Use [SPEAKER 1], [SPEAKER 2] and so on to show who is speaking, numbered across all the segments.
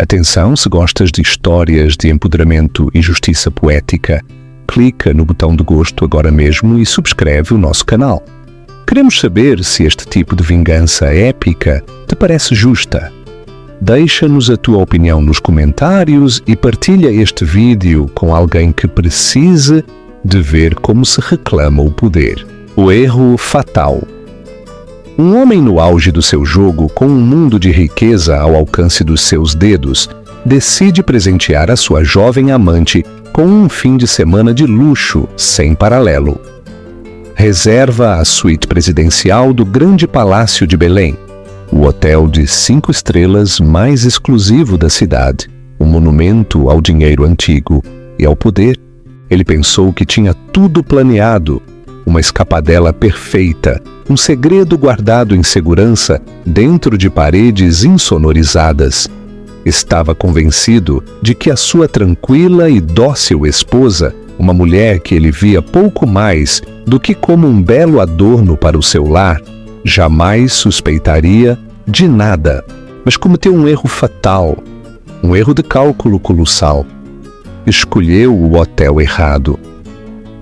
[SPEAKER 1] Atenção, se gostas de histórias de empoderamento e justiça poética, clica no botão de gosto agora mesmo e subscreve o nosso canal. Queremos saber se este tipo de vingança épica te parece justa. Deixa-nos a tua opinião nos comentários e partilha este vídeo com alguém que precise de ver como se reclama o poder. O erro fatal. Um homem no auge do seu jogo, com um mundo de riqueza ao alcance dos seus dedos, decide presentear a sua jovem amante com um fim de semana de luxo sem paralelo. Reserva a suíte presidencial do Grande Palácio de Belém, o hotel de 5 estrelas mais exclusivo da cidade, um monumento ao dinheiro antigo e ao poder. Ele pensou que tinha tudo planeado, uma escapadela perfeita, um segredo guardado em segurança dentro de paredes insonorizadas. Estava convencido de que a sua tranquila e dócil esposa, uma mulher que ele via pouco mais do que como um belo adorno para o seu lar, jamais suspeitaria de nada, mas cometeu um erro fatal, um erro de cálculo colossal. Escolheu o hotel errado.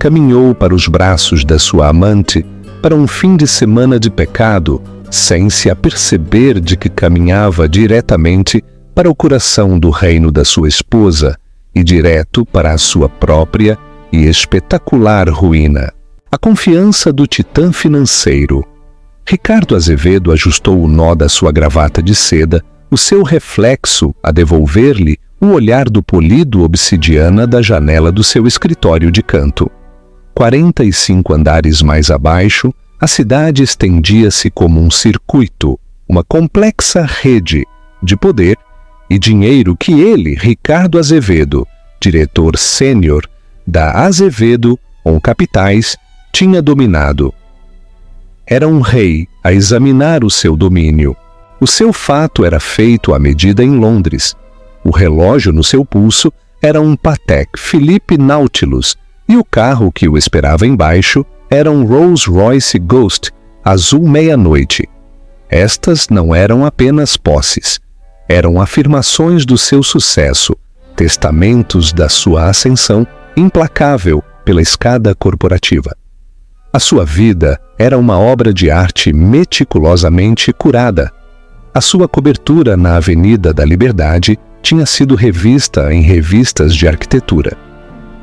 [SPEAKER 1] Caminhou para os braços da sua amante para um fim de semana de pecado, sem se aperceber de que caminhava diretamente para o coração do reino da sua esposa e direto para a sua própria e espetacular ruína. A confiança do titã financeiro. Ricardo Azevedo ajustou o nó da sua gravata de seda, o seu reflexo a devolver-lhe o olhar do polido obsidiana da janela do seu escritório de canto. 45 andares mais abaixo, a cidade estendia-se como um circuito, uma complexa rede de poder e dinheiro que ele, Ricardo Azevedo, diretor sênior da Azevedo On Capitais, tinha dominado. Era um rei a examinar o seu domínio. O seu fato era feito à medida em Londres. O relógio no seu pulso era um Patek Philippe Nautilus, e o carro que o esperava embaixo era um Rolls-Royce Ghost, azul meia-noite. Estas não eram apenas posses. Eram afirmações do seu sucesso, testamentos da sua ascensão implacável pela escada corporativa. A sua vida era uma obra de arte meticulosamente curada. A sua cobertura na Avenida da Liberdade tinha sido revista em revistas de arquitetura.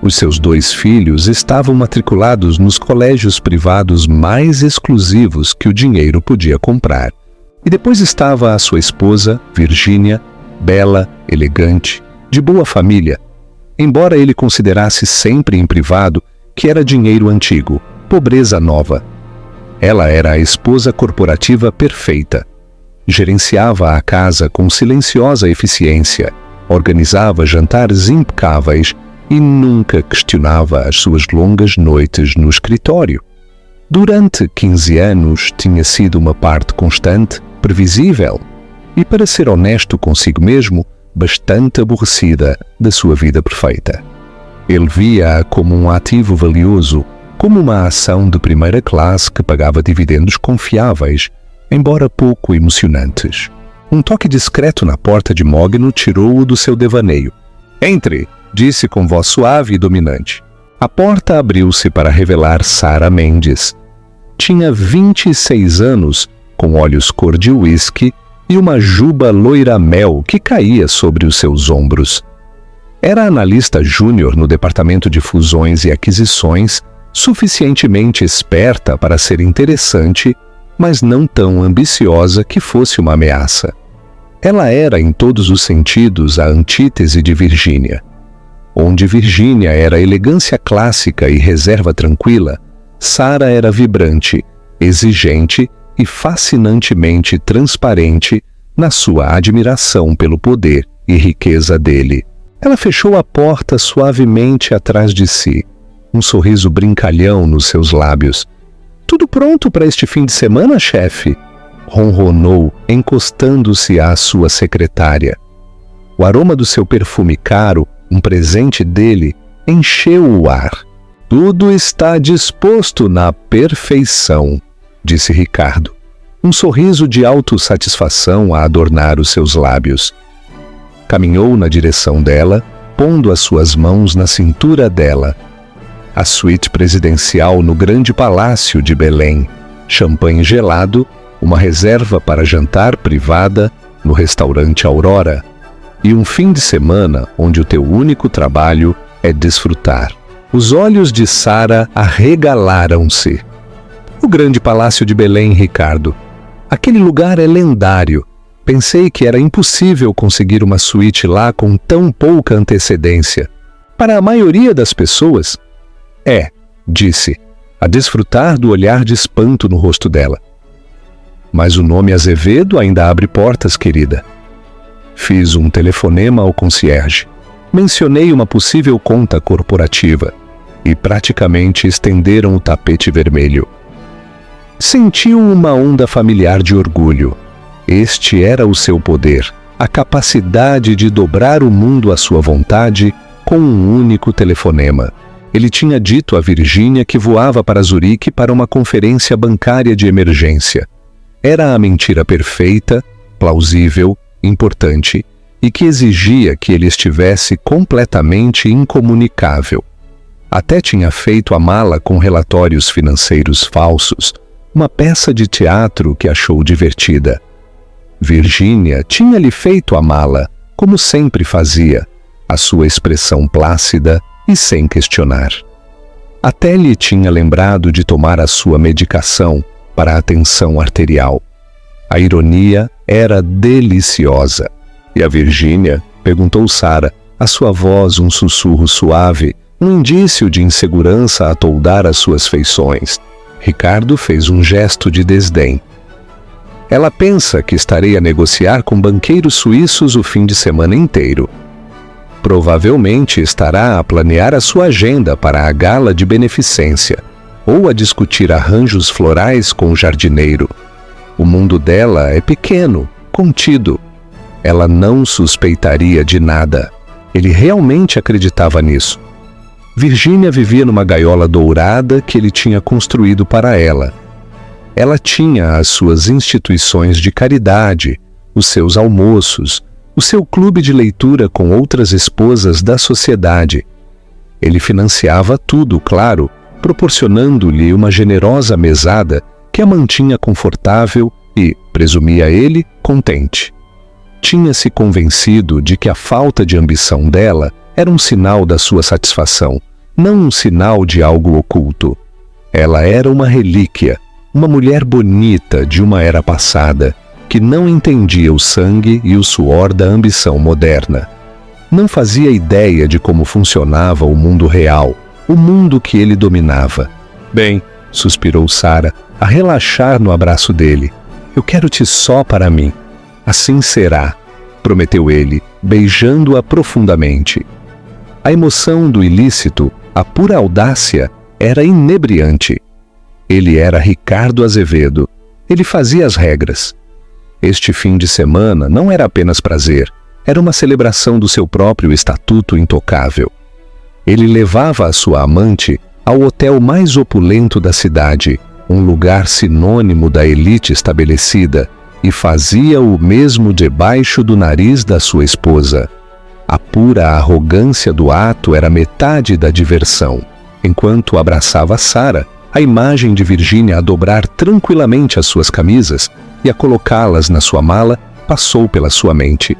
[SPEAKER 1] Os seus 2 filhos estavam matriculados nos colégios privados mais exclusivos que o dinheiro podia comprar. E depois estava a sua esposa, Virgínia, bela, elegante, de boa família, embora ele considerasse sempre em privado que era dinheiro antigo, pobreza nova. Ela era a esposa corporativa perfeita. Gerenciava a casa com silenciosa eficiência, organizava jantares impecáveis e nunca questionava as suas longas noites no escritório. Durante 15 anos tinha sido uma parte constante, previsível e, para ser honesto consigo mesmo, bastante aborrecida da sua vida perfeita. Ele via-a como um ativo valioso, como uma ação de primeira classe que pagava dividendos confiáveis, embora pouco emocionantes. Um toque discreto na porta de mogno tirou-o do seu devaneio. «Entre!» disse com voz suave e dominante. A porta abriu-se para revelar Sara Mendes. Tinha 26 anos, com olhos cor de uísque e uma juba loira-mel que caía sobre os seus ombros. Era analista júnior no departamento de fusões e aquisições, suficientemente esperta para ser interessante, mas não tão ambiciosa que fosse uma ameaça. Ela era, em todos os sentidos, a antítese de Virgínia. Onde Virgínia era elegância clássica e reserva tranquila, Sara era vibrante, exigente e fascinantemente transparente na sua admiração pelo poder e riqueza dele. Ela fechou a porta suavemente atrás de si, um sorriso brincalhão nos seus lábios. «Tudo pronto para este fim de semana, chefe?» ronronou, encostando-se à sua secretária. O aroma do seu perfume caro, um presente dele, encheu o ar. «Tudo está disposto na perfeição», disse Ricardo, um sorriso de autossatisfação a adornar os seus lábios. Caminhou na direção dela, pondo as suas mãos na cintura dela. A suíte presidencial no grande palácio de Belém, champanhe gelado, uma reserva para jantar privada no restaurante Aurora, e um fim de semana onde o teu único trabalho é desfrutar. Os olhos de Sara arregalaram-se. O grande palácio de Belém, Ricardo. Aquele lugar é lendário. Pensei que era impossível conseguir uma suíte lá com tão pouca antecedência. Para a maioria das pessoas, disse, a desfrutar do olhar de espanto no rosto dela. Mas o nome Azevedo ainda abre portas, querida. Fiz um telefonema ao concierge. Mencionei uma possível conta corporativa e praticamente estenderam o tapete vermelho. Sentiu uma onda familiar de orgulho. Este era o seu poder, a capacidade de dobrar o mundo à sua vontade com um único telefonema. Ele tinha dito a Virgínia que voava para Zurique para uma conferência bancária de emergência. Era a mentira perfeita, plausível, importante e que exigia que ele estivesse completamente incomunicável. Até tinha feito a mala com relatórios financeiros falsos, uma peça de teatro que achou divertida. Virgínia tinha-lhe feito a mala, como sempre fazia, a sua expressão plácida e sem questionar. Até lhe tinha lembrado de tomar a sua medicação para a tensão arterial. A ironia era deliciosa. E a Virgínia? Perguntou Sara, a sua voz um sussurro suave, um indício de insegurança a toldar as suas feições. Ricardo fez um gesto de desdém. Ela pensa que estarei a negociar com banqueiros suíços o fim de semana inteiro. Provavelmente estará a planear a sua agenda para a gala de beneficência, ou a discutir arranjos florais com o jardineiro. O mundo dela é pequeno, contido. Ela não suspeitaria de nada. Ele realmente acreditava nisso. Virgínia vivia numa gaiola dourada que ele tinha construído para ela. Ela tinha as suas instituições de caridade, os seus almoços, o seu clube de leitura com outras esposas da sociedade. Ele financiava tudo, claro, proporcionando-lhe uma generosa mesada que a mantinha confortável e, presumia ele, contente. Tinha-se convencido de que a falta de ambição dela era um sinal da sua satisfação, não um sinal de algo oculto. Ela era uma relíquia, uma mulher bonita de uma era passada, que não entendia o sangue e o suor da ambição moderna. Não fazia ideia de como funcionava o mundo real, o mundo que ele dominava. Bem, suspirou Sara, a relaxar no abraço dele. Eu quero-te só para mim. Assim será, prometeu ele, beijando-a profundamente. A emoção do ilícito, a pura audácia, era inebriante. Ele era Ricardo Azevedo. Ele fazia as regras. Este fim de semana não era apenas prazer, era uma celebração do seu próprio estatuto intocável. Ele levava a sua amante ao hotel mais opulento da cidade, um lugar sinônimo da elite estabelecida, e fazia o mesmo debaixo do nariz da sua esposa. A pura arrogância do ato era metade da diversão. Enquanto abraçava Sara, a imagem de Virgínia a dobrar tranquilamente as suas camisas e a colocá-las na sua mala passou pela sua mente.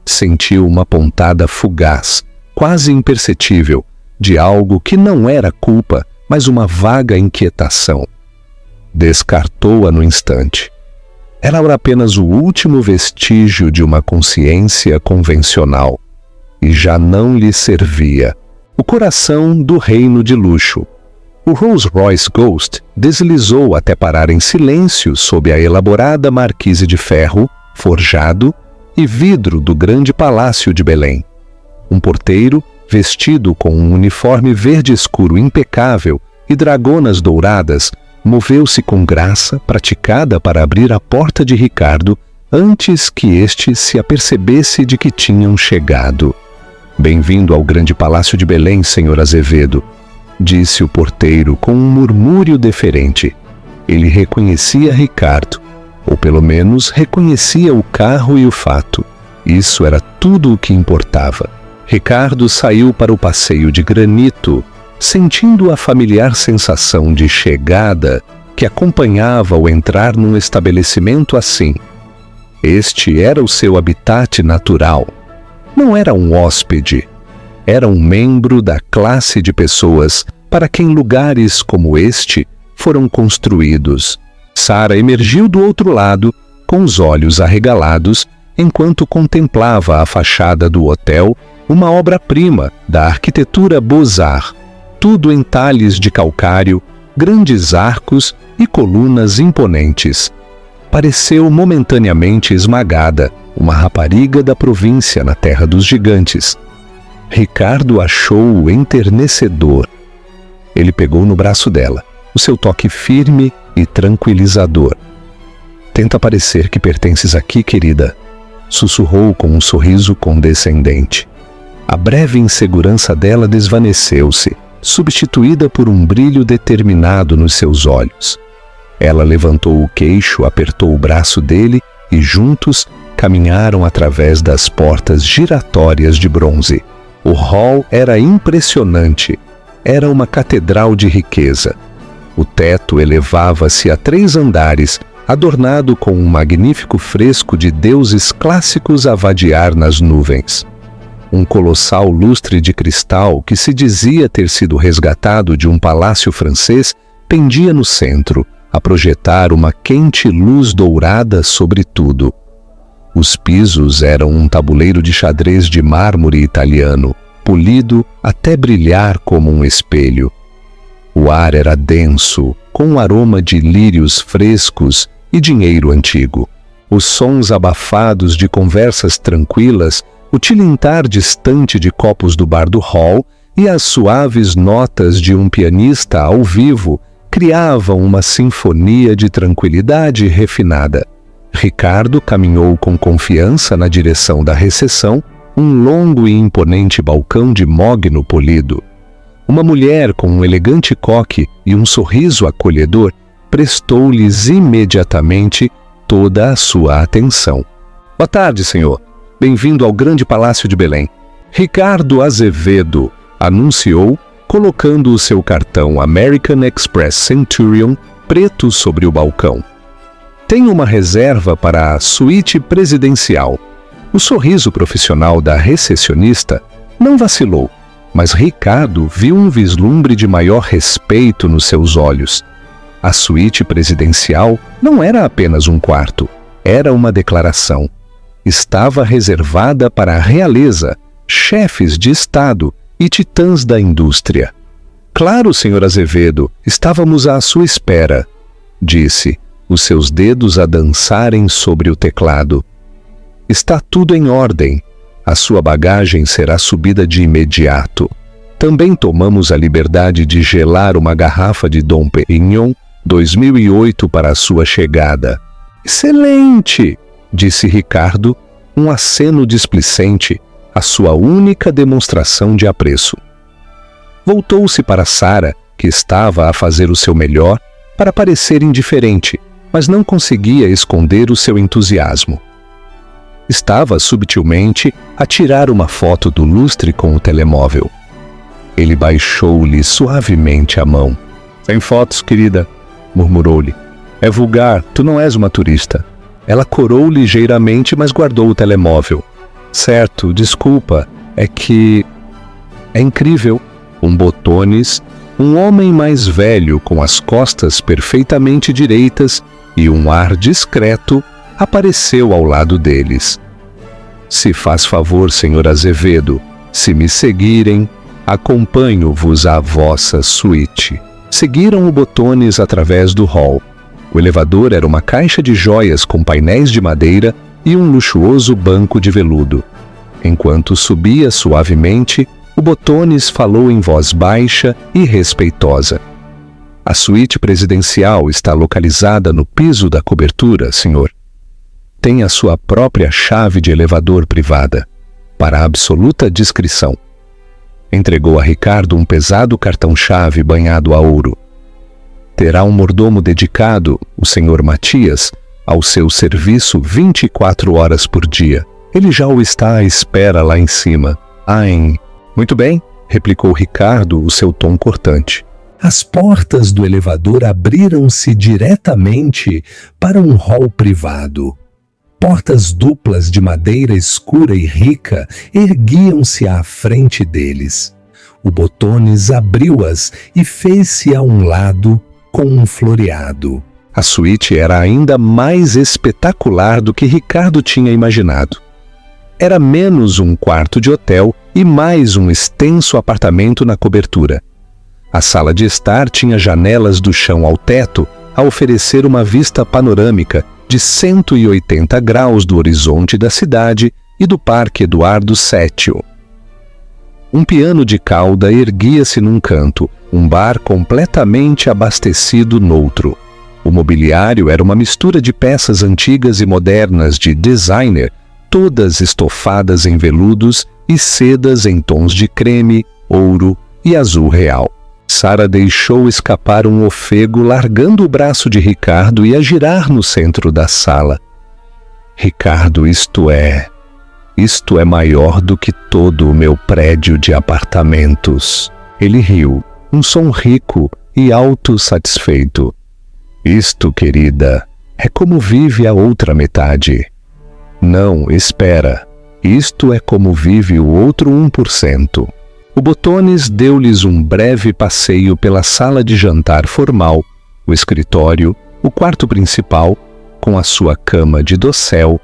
[SPEAKER 1] Sentiu uma pontada fugaz, quase imperceptível, de algo que não era culpa, mas uma vaga inquietação. Descartou-a no instante. Ela era apenas o último vestígio de uma consciência convencional, e já não lhe servia. O coração do reino de luxo. O Rolls-Royce Ghost deslizou até parar em silêncio sob a elaborada marquise de ferro, forjado e vidro do grande palácio de Belém. Um porteiro, vestido com um uniforme verde escuro impecável e dragonas douradas, moveu-se com graça praticada para abrir a porta de Ricardo antes que este se apercebesse de que tinham chegado. Bem-vindo ao grande palácio de Belém, senhor Azevedo, disse o porteiro com um murmúrio deferente. Ele reconhecia Ricardo, ou pelo menos reconhecia o carro e o fato. Isso era tudo o que importava. Ricardo saiu para o passeio de granito, sentindo a familiar sensação de chegada que acompanhava o entrar num estabelecimento assim. Este era o seu habitat natural. Não era um hóspede. Era um membro da classe de pessoas para quem lugares como este foram construídos. Sarah emergiu do outro lado, com os olhos arregalados, enquanto contemplava a fachada do hotel, uma obra-prima da arquitetura Beaux-Arts, tudo em talhes de calcário, grandes arcos e colunas imponentes. Pareceu momentaneamente esmagada, uma rapariga da província na terra dos gigantes. Ricardo achou-o enternecedor. Ele pegou no braço dela, o seu toque firme e tranquilizador. Tenta parecer que pertences aqui, querida, sussurrou com um sorriso condescendente. A breve insegurança dela desvaneceu-se, substituída por um brilho determinado nos seus olhos. Ela levantou o queixo, apertou o braço dele e juntos caminharam através das portas giratórias de bronze. O hall era impressionante. Era uma catedral de riqueza. O teto elevava-se a 3 andares, adornado com um magnífico fresco de deuses clássicos a vadiar nas nuvens. Um colossal lustre de cristal que se dizia ter sido resgatado de um palácio francês pendia no centro, a projetar uma quente luz dourada sobre tudo. Os pisos eram um tabuleiro de xadrez de mármore italiano, polido até brilhar como um espelho. O ar era denso, com um aroma de lírios frescos e dinheiro antigo. Os sons abafados de conversas tranquilas, o tilintar distante de copos do bar do hall e as suaves notas de um pianista ao vivo criavam uma sinfonia de tranquilidade refinada. Ricardo caminhou com confiança na direção da recepção, um longo e imponente balcão de mogno polido. Uma mulher com um elegante coque e um sorriso acolhedor prestou-lhes imediatamente toda a sua atenção. Boa tarde, senhor. Bem-vindo ao Grande Palácio de Belém. Ricardo Azevedo anunciou, colocando o seu cartão American Express Centurion preto sobre o balcão. Tem uma reserva para a suíte presidencial. O sorriso profissional da recepcionista não vacilou, mas Ricardo viu um vislumbre de maior respeito nos seus olhos. A suíte presidencial não era apenas um quarto, era uma declaração. Estava reservada para a realeza, chefes de Estado e titãs da indústria. Claro, senhor Azevedo, estávamos à sua espera, disse, os seus dedos a dançarem sobre o teclado. Está tudo em ordem. A sua bagagem será subida de imediato. Também tomamos a liberdade de gelar uma garrafa de Dom Pérignon 2008 para a sua chegada. Excelente! Disse Ricardo, um aceno displicente, a sua única demonstração de apreço. Voltou-se para Sarah, que estava a fazer o seu melhor para parecer indiferente, mas não conseguia esconder o seu entusiasmo. Estava subtilmente a tirar uma foto do lustre com o telemóvel. Ele baixou-lhe suavemente a mão. Sem fotos, querida, murmurou-lhe. É vulgar, tu não és uma turista. Ela corou ligeiramente, mas guardou o telemóvel. Certo, desculpa, é que... É incrível. Um botones, um homem mais velho com as costas perfeitamente direitas e um ar discreto, apareceu ao lado deles. Se faz favor, senhor Azevedo, se me seguirem, acompanho-vos à vossa suíte. Seguiram o botones através do hall. O elevador era uma caixa de joias com painéis de madeira e um luxuoso banco de veludo. Enquanto subia suavemente, o botones falou em voz baixa e respeitosa. A suíte presidencial está localizada no piso da cobertura, senhor. Tem a sua própria chave de elevador privada, para absoluta discrição. Entregou a Ricardo um pesado cartão-chave banhado a ouro. Terá um mordomo dedicado, o senhor Matias, ao seu serviço 24 horas por dia. Ele já o está à espera lá em cima. Muito bem, replicou Ricardo, o seu tom cortante. As portas do elevador abriram-se diretamente para um hall privado. Portas duplas de madeira escura e rica erguiam-se à frente deles. O Botones abriu-as e fez-se a um lado com um floreado. A suíte era ainda mais espetacular do que Ricardo tinha imaginado. Era menos um quarto de hotel e mais um extenso apartamento na cobertura. A sala de estar tinha janelas do chão ao teto a oferecer uma vista panorâmica de 180 graus do horizonte da cidade e do Parque Eduardo VII. Um piano de cauda erguia-se num canto, um bar completamente abastecido noutro. O mobiliário era uma mistura de peças antigas e modernas de designer, todas estofadas em veludos e sedas em tons de creme, ouro e azul real. Sara deixou escapar um ofego, largando o braço de Ricardo e a girar no centro da sala. Ricardo, isto é maior do que todo o meu prédio de apartamentos. Ele riu, um som rico e autossatisfeito. Isto, querida, é como vive a outra metade. Não, espera. Isto é como vive o outro 1%. O Botones deu-lhes um breve passeio pela sala de jantar formal, o escritório, o quarto principal, com a sua cama de dossel,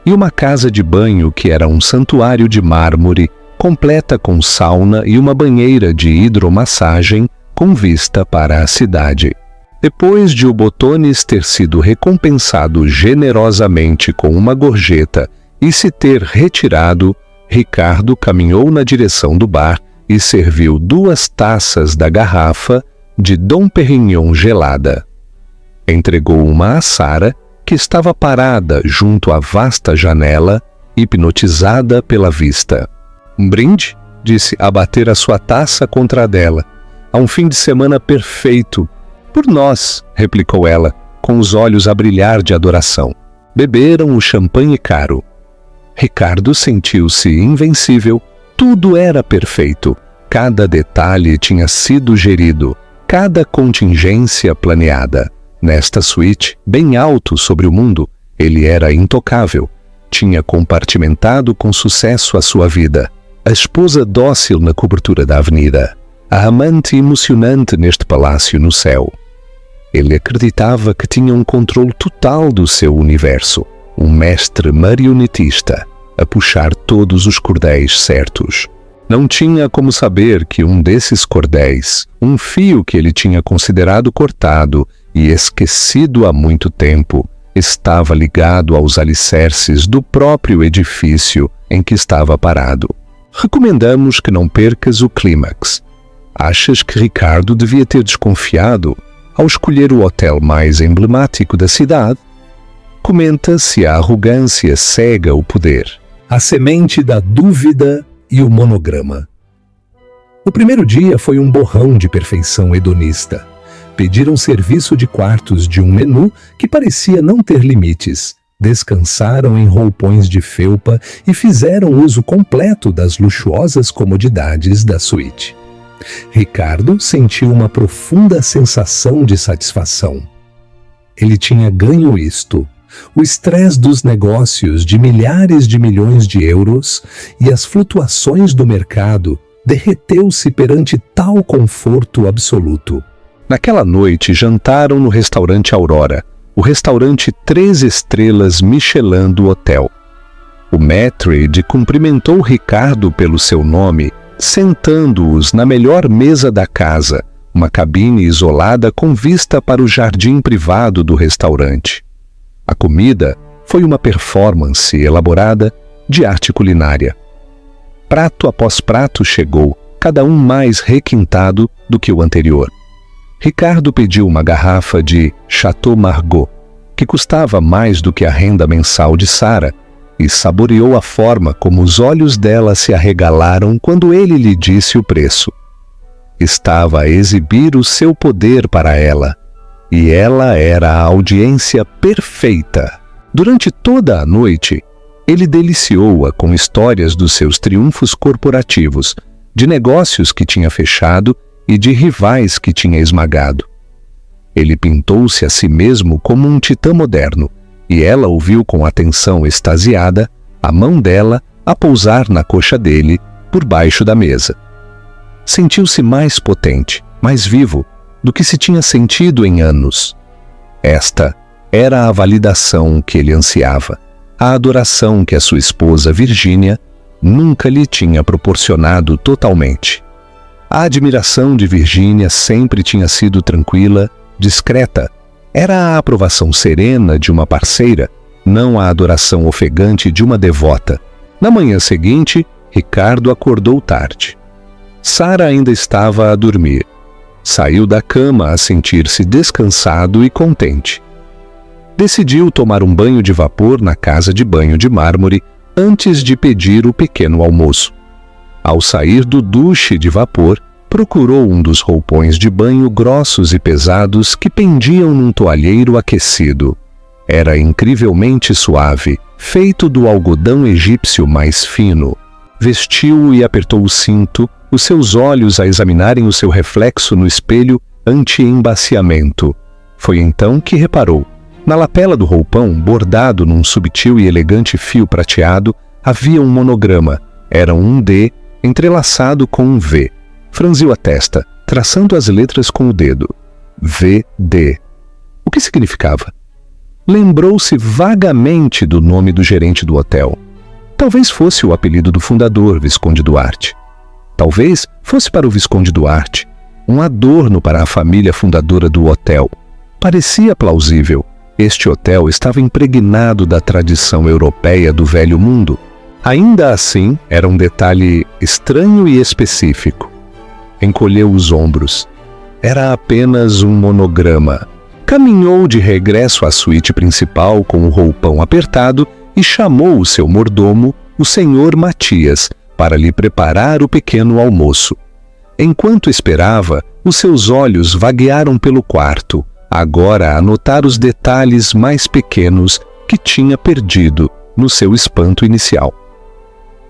[SPEAKER 1] e uma casa de banho que era um santuário de mármore, completa com sauna e uma banheira de hidromassagem com vista para a cidade. Depois de o Botones ter sido recompensado generosamente com uma gorjeta e se ter retirado, Ricardo caminhou na direção do bar e serviu 2 taças da garrafa de Dom Perignon gelada. Entregou uma a Sara, que estava parada junto à vasta janela, hipnotizada pela vista. Um brinde, disse, a bater a sua taça contra a dela. A um fim de semana perfeito. Por nós, replicou ela, com os olhos a brilhar de adoração. Beberam o champanhe caro. Ricardo sentiu-se invencível. Tudo era perfeito. Cada detalhe tinha sido gerido, cada contingência planeada. Nesta suíte, bem alto sobre o mundo, ele era intocável. Tinha compartimentado com sucesso a sua vida. A esposa dócil na cobertura da avenida. A amante emocionante neste palácio no céu. Ele acreditava que tinha um controle total do seu universo. Um mestre marionetista, a puxar todos os cordéis certos. Não tinha como saber que um desses cordéis, um fio que ele tinha considerado cortado e esquecido há muito tempo, estava ligado aos alicerces do próprio edifício em que estava parado. Recomendamos que não percas o clímax. Achas que Ricardo devia ter desconfiado ao escolher o hotel mais emblemático da cidade? Comenta se a arrogância cega o poder. A semente da dúvida e o monograma. O primeiro dia foi um borrão de perfeição hedonista. Pediram serviço de quartos de um menu que parecia não ter limites. Descansaram em roupões de felpa e fizeram uso completo das luxuosas comodidades da suíte. Ricardo sentiu uma profunda sensação de satisfação. Ele tinha ganho isto: o estresse dos negócios de milhares de milhões de euros e as flutuações do mercado derreteu-se perante tal conforto absoluto. Naquela noite jantaram no restaurante Aurora, o restaurante 3 estrelas Michelin do hotel. O maître cumprimentou Ricardo pelo seu nome, sentando-os na melhor mesa da casa, uma cabine isolada com vista para o jardim privado do restaurante. A comida foi uma performance elaborada de arte culinária. Prato após prato chegou, cada um mais requintado do que o anterior. Ricardo pediu uma garrafa de Chateau Margaux, que custava mais do que a renda mensal de Sara, e saboreou a forma como os olhos dela se arregalaram quando ele lhe disse o preço. Estava a exibir o seu poder para ela, e ela era a audiência perfeita. Durante toda a noite, Ele deliciou-a com histórias dos seus triunfos corporativos, de negócios que tinha fechado e de rivais que tinha esmagado. Ele pintou-se a si mesmo como um titã moderno, e ela ouviu com atenção extasiada a mão dela a pousar na coxa dele, por baixo da mesa. Sentiu-se mais potente, mais vivo, do que se tinha sentido em anos. Esta era a validação que ele ansiava, a adoração que a sua esposa Virgínia nunca lhe tinha proporcionado totalmente. A admiração de Virgínia sempre tinha sido tranquila, discreta. Era a aprovação serena de uma parceira, não a adoração ofegante de uma devota. Na manhã seguinte, Ricardo acordou tarde. Sara ainda estava a dormir. Saiu da cama a sentir-se descansado e contente. Decidiu tomar um banho de vapor na casa de banho de mármore antes de pedir o pequeno almoço. Ao sair do duche de vapor, procurou um dos roupões de banho grossos e pesados que pendiam num toalheiro aquecido. Era incrivelmente suave, feito do algodão egípcio mais fino. Vestiu-o e apertou o cinto, os seus olhos a examinarem o seu reflexo no espelho anti-embaciamento. Foi então que reparou. Na lapela do roupão, bordado num subtil e elegante fio prateado, havia um monograma. Era um D entrelaçado com um V. Franziu a testa, traçando as letras com o dedo. VD. O que significava? Lembrou-se vagamente do nome do gerente do hotel. Talvez fosse o apelido do fundador, Visconde Duarte. Talvez fosse para o Visconde Duarte, um adorno para a família fundadora do hotel. Parecia plausível. Este hotel estava impregnado da tradição europeia do velho mundo. Ainda assim, era um detalhe estranho e específico. Encolheu os ombros. Era apenas um monograma. Caminhou de regresso à suíte principal com o roupão apertado e chamou o seu mordomo, o senhor Matias, para lhe preparar o pequeno almoço. Enquanto esperava, os seus olhos vaguearam pelo quarto, agora a notar os detalhes mais pequenos que tinha perdido no seu espanto inicial.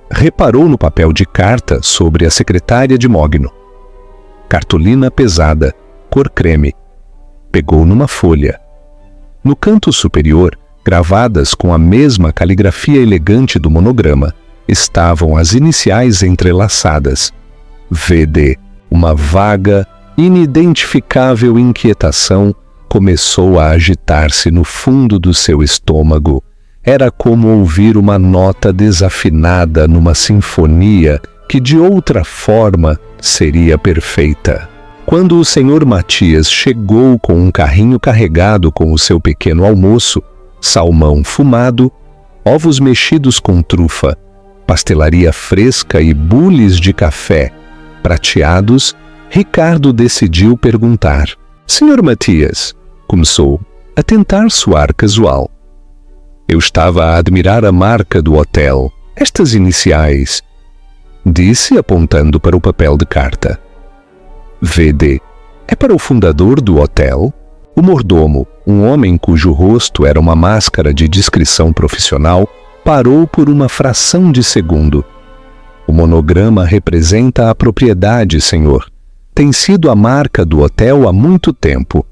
[SPEAKER 1] Reparou no papel de carta sobre a secretária de Mogno. Cartolina pesada, cor creme. Pegou numa folha. No canto superior, gravadas com a mesma caligrafia elegante do monograma, estavam as iniciais entrelaçadas. VD. Uma vaga, inidentificável inquietação começou a agitar-se no fundo do seu estômago. Era como ouvir uma nota desafinada numa sinfonia que de outra forma seria perfeita. Quando o senhor Matias chegou com um carrinho carregado com o seu pequeno almoço, salmão fumado, ovos mexidos com trufa, pastelaria fresca e bules de café prateados, Ricardo decidiu perguntar. Senhor Matias, começou a tentar soar casual. Eu estava a admirar a marca do hotel, estas iniciais, disse apontando para o papel de carta. VD. É para o fundador do hotel? O mordomo, um homem cujo rosto era uma máscara de discrição profissional, parou por uma fração de segundo. O monograma representa a propriedade, senhor. Tem sido a marca do hotel há muito tempo.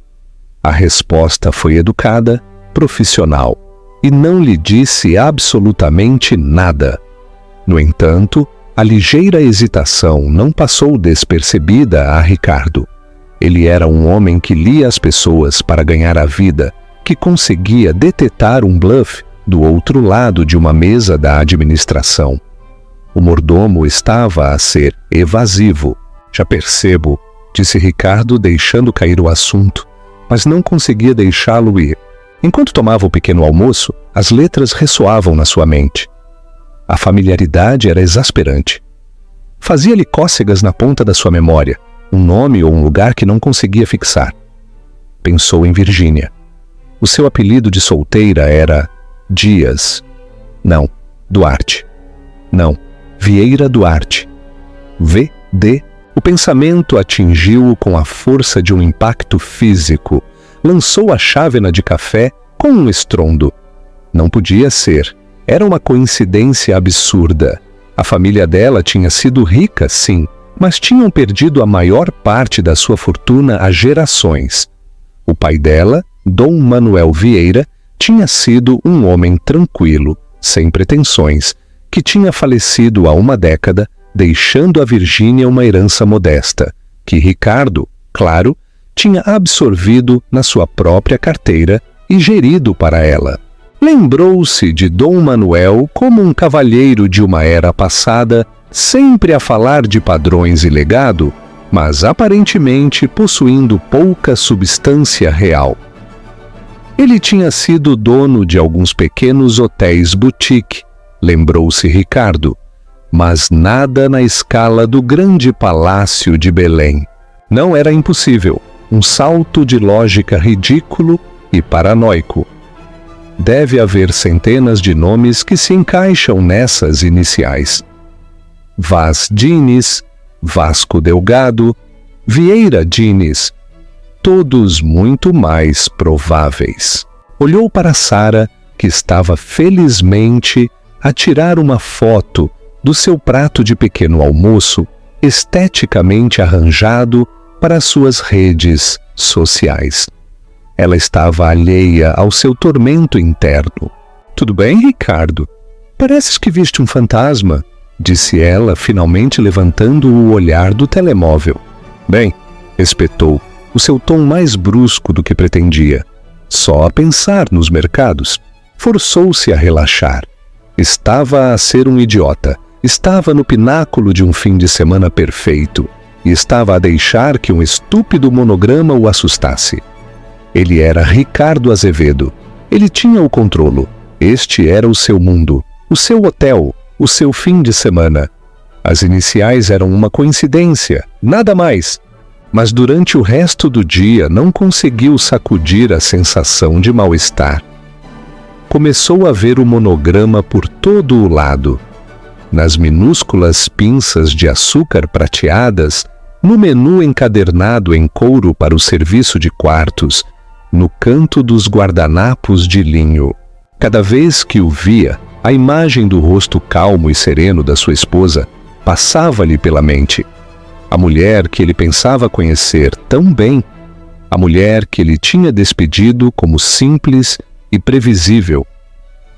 [SPEAKER 1] A resposta foi educada, profissional, e não lhe disse absolutamente nada. No entanto, a ligeira hesitação não passou despercebida a Ricardo. Ele era um homem que lia as pessoas para ganhar a vida, que conseguia detetar um bluff do outro lado de uma mesa da administração. O mordomo estava a ser evasivo. Já percebo, disse Ricardo, deixando cair o assunto, mas não conseguia deixá-lo ir. Enquanto tomava o pequeno almoço, as letras ressoavam na sua mente. A familiaridade era exasperante. Fazia-lhe cócegas na ponta da sua memória, um nome ou um lugar que não conseguia fixar. Pensou em Virgínia. O seu apelido de solteira era Dias. Não, Duarte. Não, Vieira Duarte. VD. O pensamento atingiu-o com a força de um impacto físico. Lançou a chávena de café com um estrondo. Não podia ser. Era uma coincidência absurda. A família dela tinha sido rica, sim, mas tinham perdido a maior parte da sua fortuna há gerações. O pai dela, Dom Manuel Vieira, tinha sido um homem tranquilo, sem pretensões, que tinha falecido há uma década, deixando a Virgínia uma herança modesta, que Ricardo, claro, tinha absorvido na sua própria carteira e gerido para ela. Lembrou-se de Dom Manuel como um cavalheiro de uma era passada, sempre a falar de padrões e legado, mas aparentemente possuindo pouca substância real. Ele tinha sido dono de alguns pequenos hotéis boutique, lembrou-se Ricardo, mas nada na escala do grande palácio de Belém. Não era impossível, um salto de lógica ridículo e paranoico. Deve haver centenas de nomes que se encaixam nessas iniciais. Vaz Diniz, Vasco Delgado, Vieira Diniz, todos muito mais prováveis. Olhou para Sara, que estava felizmente a tirar uma foto do seu prato de pequeno almoço, esteticamente arranjado para suas redes sociais. Ela estava alheia ao seu tormento interno. "Tudo bem, Ricardo? Pareces que viste um fantasma", disse ela, finalmente levantando o olhar do telemóvel. "Bem", espetou, o seu tom mais brusco do que pretendia. Só a pensar nos mercados. Forçou-se a relaxar. Estava a ser um idiota. Estava no pináculo de um fim de semana perfeito. E estava a deixar que um estúpido monograma o assustasse. Ele era Ricardo Azevedo. Ele tinha o controlo. Este era o seu mundo, o seu hotel, o seu fim de semana. As iniciais eram uma coincidência, nada mais. Mas durante o resto do dia não conseguiu sacudir a sensação de mal-estar. Começou a ver o monograma por todo o lado. Nas minúsculas pinças de açúcar prateadas, no menu encadernado em couro para o serviço de quartos, no canto dos guardanapos de linho. Cada vez que o via, a imagem do rosto calmo e sereno da sua esposa passava-lhe pela mente. A mulher que ele pensava conhecer tão bem, a mulher que ele tinha despedido como simples e previsível.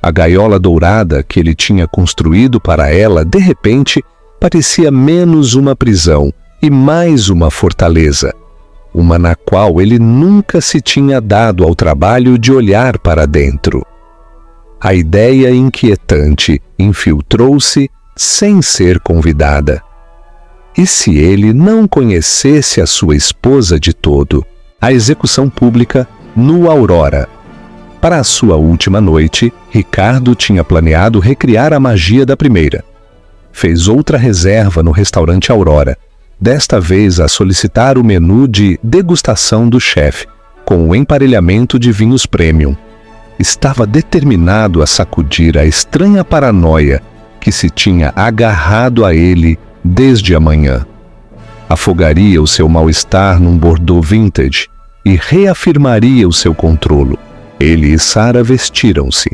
[SPEAKER 1] A gaiola dourada que ele tinha construído para ela, de repente, parecia menos uma prisão e mais uma fortaleza, uma na qual ele nunca se tinha dado ao trabalho de olhar para dentro. A ideia inquietante infiltrou-se sem ser convidada. E se ele não conhecesse a sua esposa de todo? A execução pública no Aurora. Para a sua última noite, Ricardo tinha planeado recriar a magia da primeira. Fez outra reserva no restaurante Aurora, desta vez a solicitar o menu de degustação do chefe, com o emparelhamento de vinhos premium. Estava determinado a sacudir a estranha paranoia que se tinha agarrado a ele desde a manhã. Afogaria o seu mal-estar num Bordeaux vintage e reafirmaria o seu controlo. Ele e Sara vestiram-se.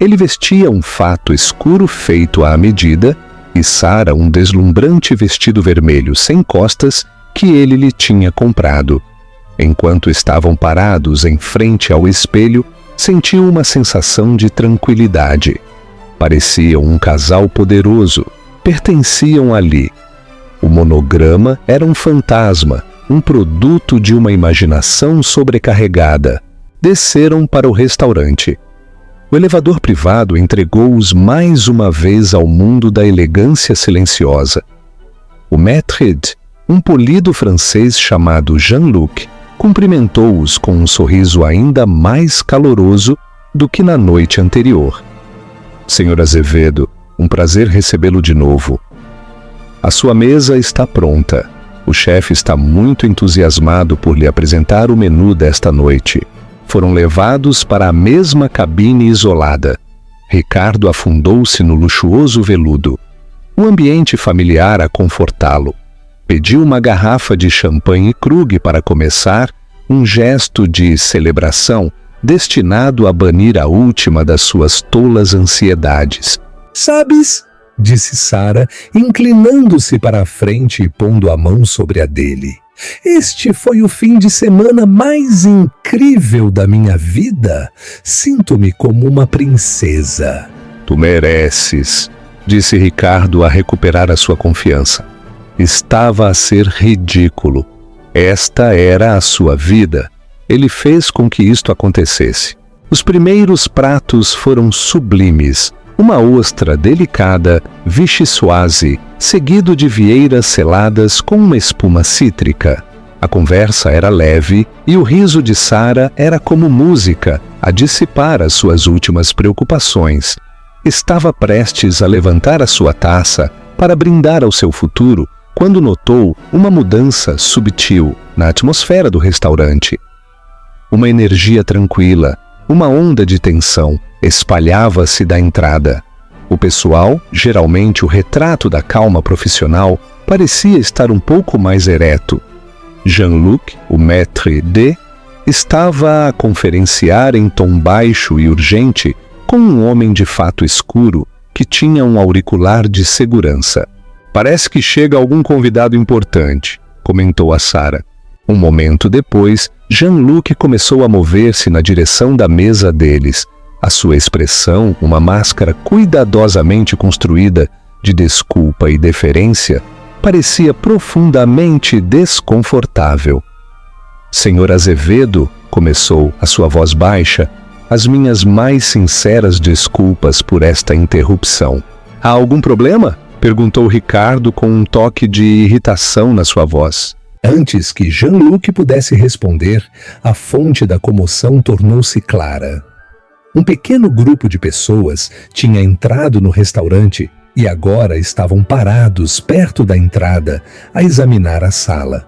[SPEAKER 1] Ele vestia um fato escuro feito à medida e Sara um deslumbrante vestido vermelho sem costas que ele lhe tinha comprado. Enquanto estavam parados em frente ao espelho, sentiu uma sensação de tranquilidade. Pareciam um casal poderoso, pertenciam ali. O monograma era um fantasma, um produto de uma imaginação sobrecarregada. Desceram para o restaurante. O elevador privado entregou-os mais uma vez ao mundo da elegância silenciosa. O maître, um polido francês chamado Jean-Luc, cumprimentou-os com um sorriso ainda mais caloroso do que na noite anterior. "Senhor Azevedo, um prazer recebê-lo de novo. A sua mesa está pronta. O chefe está muito entusiasmado por lhe apresentar o menu desta noite." Foram levados para a mesma cabine isolada. Ricardo afundou-se no luxuoso veludo. O ambiente familiar a confortá-lo. Pediu uma garrafa de champanhe Krug para começar, um gesto de celebração, destinado a banir a última das suas tolas ansiedades.
[SPEAKER 2] Sabes, disse Sara, inclinando-se para a frente e pondo a mão sobre a dele. Este foi o fim de semana mais incrível da minha vida. Sinto-me como uma princesa.
[SPEAKER 1] Tu mereces, disse Ricardo a recuperar a sua confiança. Estava a ser ridículo. Esta era a sua vida. Ele fez com que isto acontecesse. Os primeiros pratos foram sublimes. Uma ostra delicada, vichyssoise, seguido de vieiras seladas com uma espuma cítrica. A conversa era leve e o riso de Sara era como música a dissipar as suas últimas preocupações. Estava prestes a levantar a sua taça para brindar ao seu futuro quando notou uma mudança subtil na atmosfera do restaurante. Uma energia tranquila, uma onda de tensão, espalhava-se da entrada. O pessoal, geralmente o retrato da calma profissional, parecia estar um pouco mais ereto. Jean-Luc, o maître d', estava a conferenciar em tom baixo e urgente com um homem de fato escuro que tinha um auricular de segurança. Parece que chega algum convidado importante, comentou a Sara. Um momento depois, Jean-Luc começou a mover-se na direção da mesa deles. A sua expressão, uma máscara cuidadosamente construída de desculpa e deferência, parecia profundamente desconfortável. Senhor Azevedo, começou, a sua voz baixa, as minhas mais sinceras desculpas por esta interrupção. Há algum problema? Perguntou Ricardo com um toque de irritação na sua voz.
[SPEAKER 2] Antes que Jean-Luc pudesse responder, a fonte da comoção tornou-se clara. Um pequeno grupo de pessoas tinha entrado no restaurante e agora estavam parados perto da entrada a examinar a sala.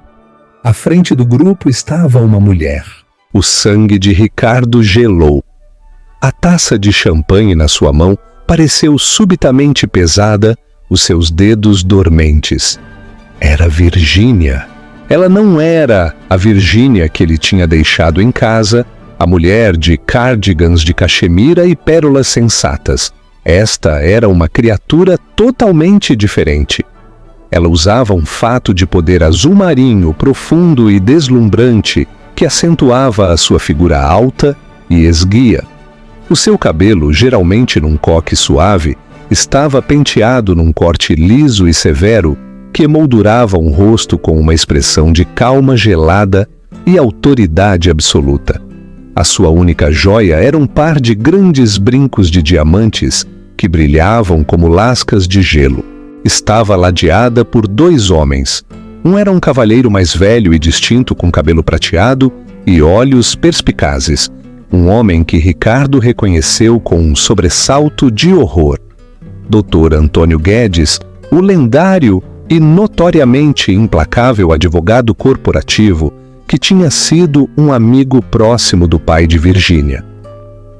[SPEAKER 2] À frente do grupo estava uma mulher.
[SPEAKER 1] O sangue de Ricardo gelou. A taça de champanhe na sua mão pareceu subitamente pesada, os seus dedos dormentes. Era Virgínia. Ela não era a Virgínia que ele tinha deixado em casa, a mulher de cardigans de cachemira e pérolas sensatas. Esta era uma criatura totalmente diferente. Ela usava um fato de poder azul marinho profundo e deslumbrante que acentuava a sua figura alta e esguia. O seu cabelo, geralmente num coque suave, estava penteado num corte liso e severo que emoldurava um rosto com uma expressão de calma gelada e autoridade absoluta. A sua única joia era um par de grandes brincos de diamantes que brilhavam como lascas de gelo. Estava ladeada por 2 homens. Um era um cavalheiro mais velho e distinto com cabelo prateado e olhos perspicazes. Um homem que Ricardo reconheceu com um sobressalto de horror. Dr. Antônio Guedes, o lendário e notoriamente implacável advogado corporativo que tinha sido um amigo próximo do pai de Virgínia.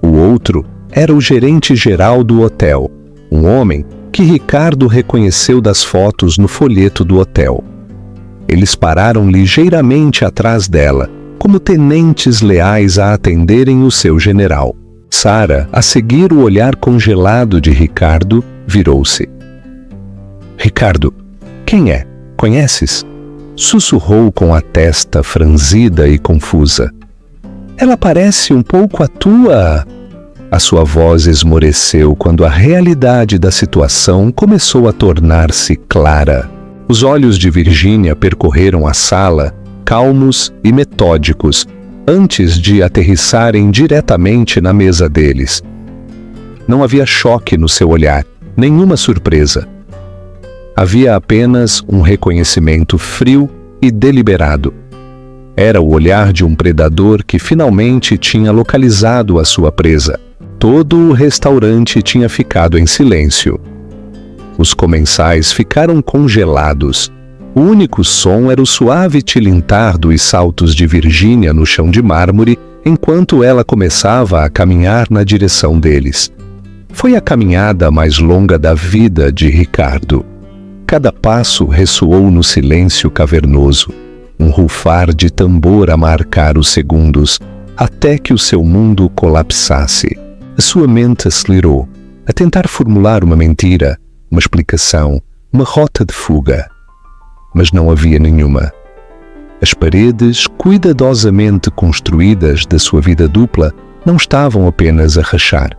[SPEAKER 1] O outro era o gerente-geral do hotel, um homem que Ricardo reconheceu das fotos no folheto do hotel. Eles pararam ligeiramente atrás dela, como tenentes leais a atenderem o seu general. Sara, a seguir o olhar congelado de Ricardo, virou-se. Ricardo, quem é? Conheces? Sussurrou com a testa franzida e confusa. Ela parece um pouco a tua... A sua voz esmoreceu quando a realidade da situação começou a tornar-se clara. Os olhos de Virgínia percorreram a sala, calmos e metódicos, antes de aterrissarem diretamente na mesa deles. Não havia choque no seu olhar, nenhuma surpresa. Havia apenas um reconhecimento frio e deliberado. Era o olhar de um predador que finalmente tinha localizado a sua presa. Todo o restaurante tinha ficado em silêncio. Os comensais ficaram congelados. O único som era o suave tilintar dos saltos de Virgínia no chão de mármore enquanto ela começava a caminhar na direção deles. Foi a caminhada mais longa da vida de Ricardo. Cada passo ressoou no silêncio cavernoso, um rufar de tambor a marcar os segundos, até que o seu mundo colapsasse. A sua mente acelerou, a tentar formular uma mentira, uma explicação, uma rota de fuga. Mas não havia nenhuma. As paredes, cuidadosamente construídas da sua vida dupla, não estavam apenas a rachar.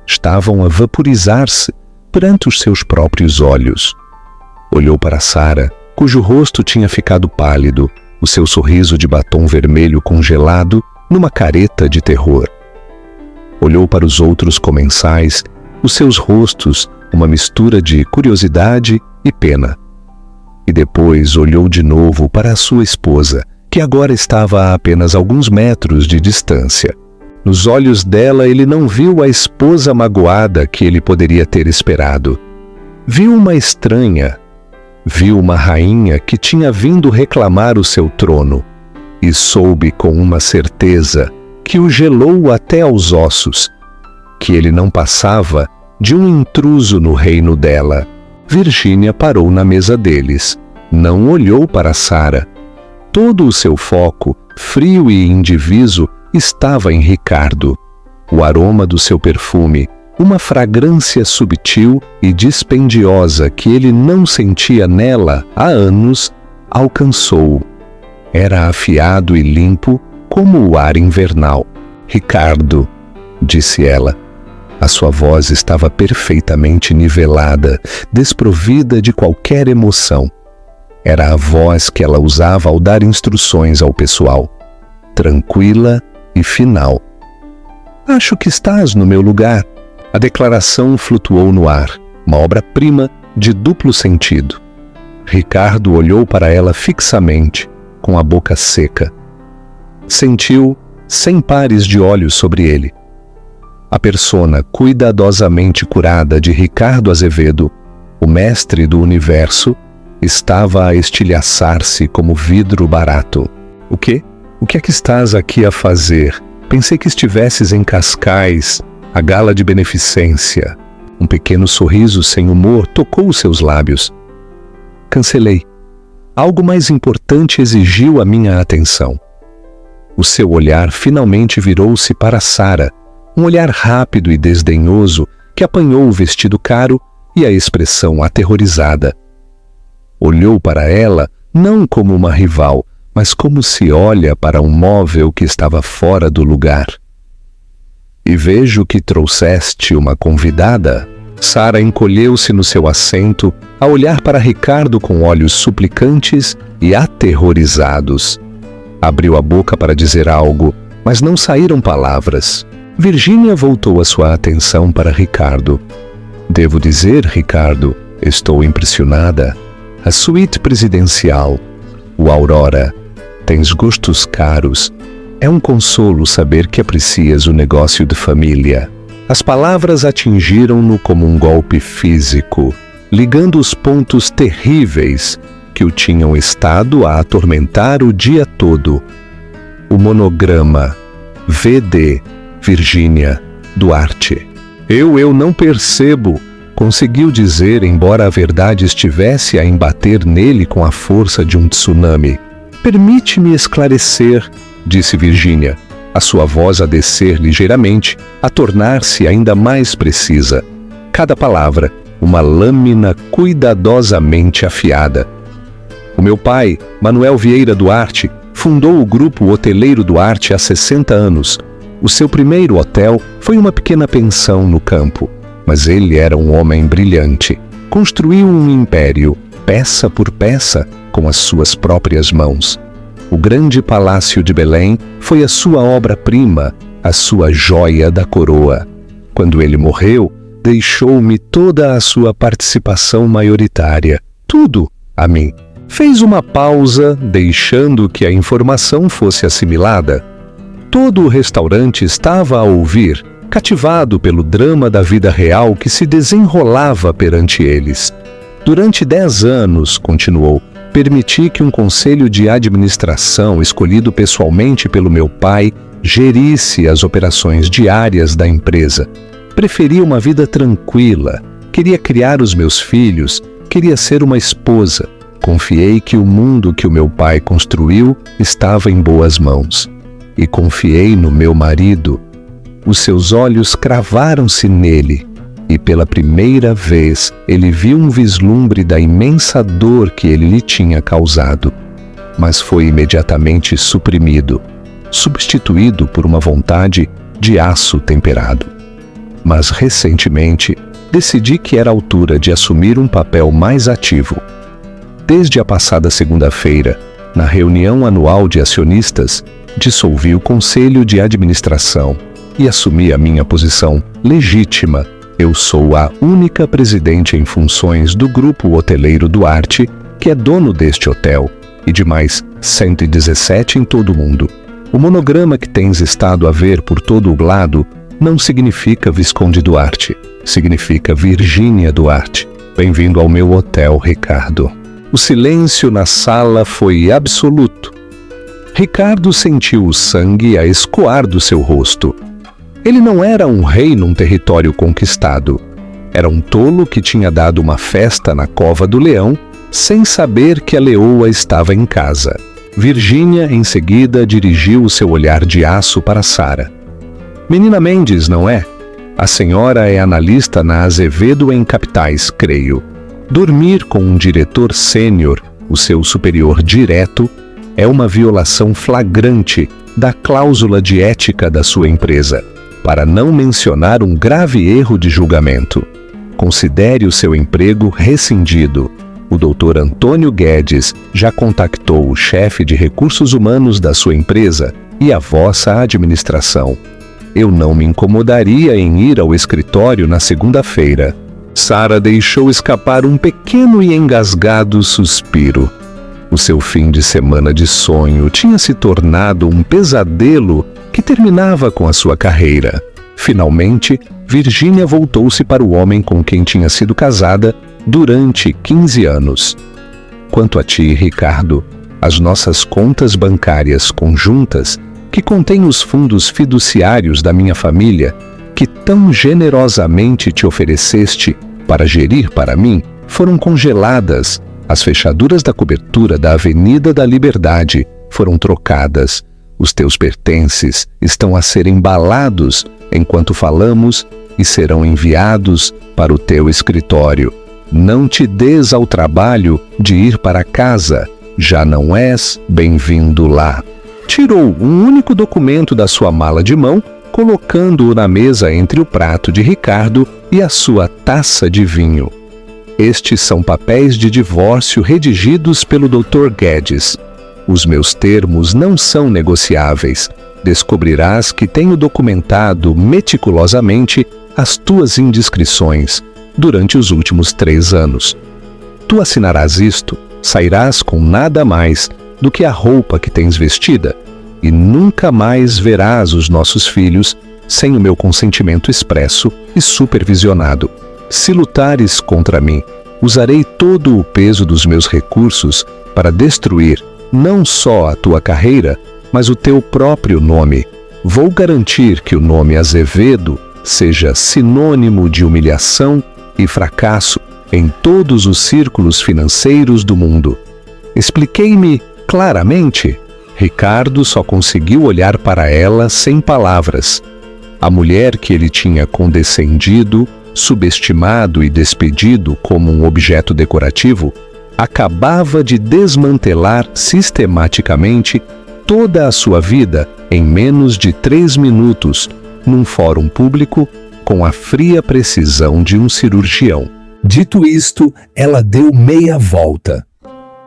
[SPEAKER 1] Estavam a vaporizar-se perante os seus próprios olhos. Olhou para Sarah, cujo rosto tinha ficado pálido, o seu sorriso de batom vermelho congelado numa careta de terror. Olhou para os outros comensais, os seus rostos, uma mistura de curiosidade e pena. E depois olhou de novo para a sua esposa, que agora estava a apenas alguns metros de distância. Nos olhos dela ele não viu a esposa magoada que ele poderia ter esperado. Viu uma estranha. Viu uma rainha que tinha vindo reclamar o seu trono. E soube com uma certeza que o gelou até aos ossos, que ele não passava de um intruso no reino dela. Virgínia parou na mesa deles. Não olhou para Sarah. Todo o seu foco, frio e indiviso, estava em Ricardo. O aroma do seu perfume, uma fragrância subtil e dispendiosa que ele não sentia nela há anos, alcançou-o. Era afiado e limpo como o ar invernal. Ricardo, disse ela. A sua voz estava perfeitamente nivelada, desprovida de qualquer emoção. Era a voz que ela usava ao dar instruções ao pessoal, tranquila e final. Acho que estás no meu lugar. A declaração flutuou no ar, uma obra-prima de duplo sentido. Ricardo olhou para ela fixamente, com a boca seca. Sentiu 100 pares de olhos sobre ele. A persona cuidadosamente curada de Ricardo Azevedo, o mestre do universo, estava a estilhaçar-se como vidro barato. O quê? O que é que estás aqui a fazer? Pensei que estivesses em Cascais, a gala de beneficência. Um pequeno sorriso sem humor tocou os seus lábios. Cancelei. Algo mais importante exigiu a minha atenção. O seu olhar finalmente virou-se para Sarah, um olhar rápido e desdenhoso que apanhou o vestido caro e a expressão aterrorizada. Olhou para ela não como uma rival, mas como se olha para um móvel que estava fora do lugar. E vejo que trouxeste uma convidada. Sarah encolheu-se no seu assento, a olhar para Ricardo com olhos suplicantes e aterrorizados. Abriu a boca para dizer algo, mas não saíram palavras. Virgínia voltou a sua atenção para Ricardo. Devo dizer, Ricardo, estou impressionada. A suíte presidencial, o Aurora, tens gostos caros. É um consolo saber que aprecias o negócio de família. As palavras atingiram-no como um golpe físico, ligando os pontos terríveis que o tinham estado a atormentar o dia todo. O monograma VD Virgínia Duarte. Eu não percebo, conseguiu dizer, embora a verdade estivesse a embater nele com a força de um tsunami. Permite-me esclarecer, disse Virgínia, a sua voz a descer ligeiramente, a tornar-se ainda mais precisa. Cada palavra, uma lâmina cuidadosamente afiada. O meu pai, Manuel Vieira Duarte, fundou o grupo hoteleiro Duarte há 60 anos. O seu primeiro hotel foi uma pequena pensão no campo, mas ele era um homem brilhante. Construiu um império, peça por peça, com as suas próprias mãos. O grande palácio de Belém foi a sua obra-prima, a sua joia da coroa. Quando ele morreu, deixou-me toda a sua participação maioritária, tudo a mim. Fez uma pausa, deixando que a informação fosse assimilada. Todo o restaurante estava a ouvir, cativado pelo drama da vida real que se desenrolava perante eles. Durante 10 anos, continuou, permiti que um conselho de administração escolhido pessoalmente pelo meu pai gerisse as operações diárias da empresa. Preferia uma vida tranquila, queria criar os meus filhos, queria ser uma esposa. Confiei que o mundo que o meu pai construiu estava em boas mãos. e confiei no meu marido. Os seus olhos cravaram-se nele, e pela primeira vez ele viu um vislumbre da imensa dor que ele lhe tinha causado. Mas foi imediatamente suprimido, substituído por uma vontade de aço temperado. Mas recentemente decidi que era a altura de assumir um papel mais ativo. Desde a passada segunda-feira, na reunião anual de acionistas, dissolvi o conselho de administração e assumi a minha posição legítima. Eu sou a única presidente em funções do grupo hoteleiro Duarte, que é dono deste hotel, e de mais 117 em todo o mundo. O monograma que tens estado a ver por todo o lado não significa Visconde Duarte, significa Virgínia Duarte. Bem-vindo ao meu hotel, Ricardo. O silêncio na sala foi absoluto. Ricardo sentiu o sangue a escoar do seu rosto. Ele não era um rei num território conquistado. Era um tolo que tinha dado uma festa na cova do leão, sem saber que a leoa estava em casa. Virgínia, em seguida, dirigiu o seu olhar de aço para Sara. Menina Mendes, não é? A senhora é analista na Azevedo em Capitais, creio. Dormir com um diretor sênior, o seu superior direto, é uma violação flagrante da cláusula de ética da sua empresa, para não mencionar um grave erro de julgamento. Considere o seu emprego rescindido. O Dr. Antônio Guedes já contactou o chefe de recursos humanos da sua empresa e a vossa administração. Eu não me incomodaria em ir ao escritório na segunda-feira. Sara deixou escapar um pequeno e engasgado suspiro. O seu fim de semana de sonho tinha se tornado um pesadelo que terminava com a sua carreira. Finalmente, Virgínia voltou-se para o homem com quem tinha sido casada durante 15 anos. Quanto a ti, Ricardo, as nossas contas bancárias conjuntas, que contêm os fundos fiduciários da minha família, que tão generosamente te ofereceste para gerir para mim, foram congeladas. As fechaduras da cobertura da Avenida da Liberdade foram trocadas. Os teus pertences estão a ser embalados enquanto falamos e serão enviados para o teu escritório. Não te des ao trabalho de ir para casa, já não és bem-vindo lá. Tirou um único documento da sua mala de mão, colocando-o na mesa entre o prato de Ricardo e a sua taça de vinho. Estes são papéis de divórcio redigidos pelo Dr. Guedes. Os meus termos não são negociáveis. Descobrirás que tenho documentado meticulosamente as tuas indiscrições durante os últimos 3 anos. Tu assinarás isto, sairás com nada mais do que a roupa que tens vestida, e nunca mais verás os nossos filhos sem o meu consentimento expresso e supervisionado. Se lutares contra mim, usarei todo o peso dos meus recursos para destruir não só a tua carreira, mas o teu próprio nome. Vou garantir que o nome Azevedo seja sinônimo de humilhação e fracasso em todos os círculos financeiros do mundo. Expliquei-me claramente? Ricardo só conseguiu olhar para ela sem palavras. A mulher que ele tinha condescendido, subestimado e despedido como um objeto decorativo, acabava de desmantelar sistematicamente toda a sua vida em menos de 3 minutos, num fórum público, com a fria precisão de um cirurgião.
[SPEAKER 2] Dito isto, ela deu meia volta.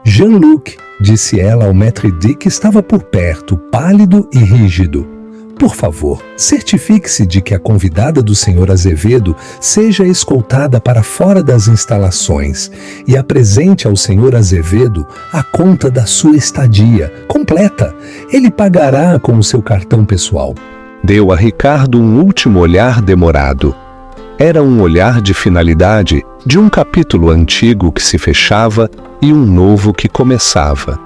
[SPEAKER 2] Jean-Luc, disse ela ao maître-d' que estava por perto, pálido e rígido. Por favor, certifique-se de que a convidada do Sr. Azevedo seja escoltada para fora das instalações e apresente ao Sr. Azevedo a conta da sua estadia, completa. Ele pagará com o seu cartão pessoal.
[SPEAKER 1] Deu a Ricardo um último olhar demorado. Era um olhar de finalidade de um capítulo antigo que se fechava e um novo que começava.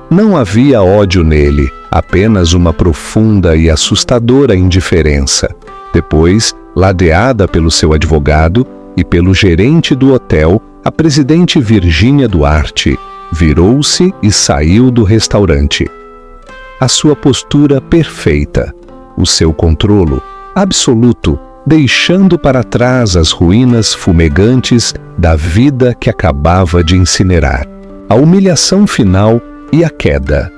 [SPEAKER 1] Não havia ódio nele, apenas uma profunda e assustadora indiferença. Depois, ladeada pelo seu advogado e pelo gerente do hotel, a presidente Virgínia Duarte virou-se e saiu do restaurante. a sua postura perfeita, o seu controlo absoluto, deixando para trás as ruínas fumegantes da vida que acabava de incinerar, a humilhação final e a queda.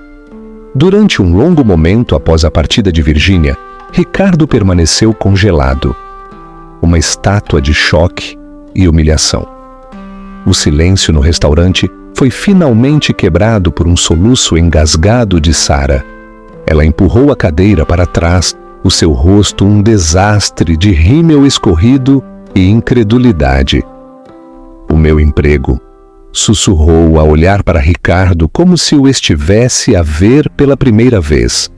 [SPEAKER 1] Durante um longo momento após a partida de Virginia, Ricardo permaneceu congelado, uma estátua de choque e humilhação. O silêncio no restaurante foi finalmente quebrado por um soluço engasgado de Sarah. Ela empurrou a cadeira para trás, o seu rosto um desastre de rímel escorrido e incredulidade. "O meu emprego", sussurrou a olhar para Ricardo como se o estivesse a ver pela primeira vez.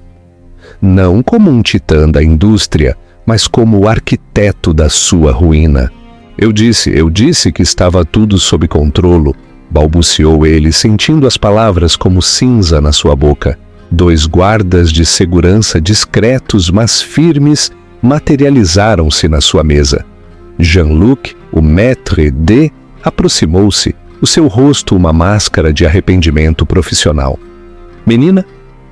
[SPEAKER 1] Não como um titã da indústria, mas como o arquiteto da sua ruína. Eu disse que estava tudo sob controle", balbuciou ele, sentindo as palavras como cinza na sua boca. 2 guardas de segurança discretos, mas firmes, materializaram-se na sua mesa. Jean-Luc, o maître d', aproximou-se, o seu rosto uma máscara de arrependimento profissional. "Menina",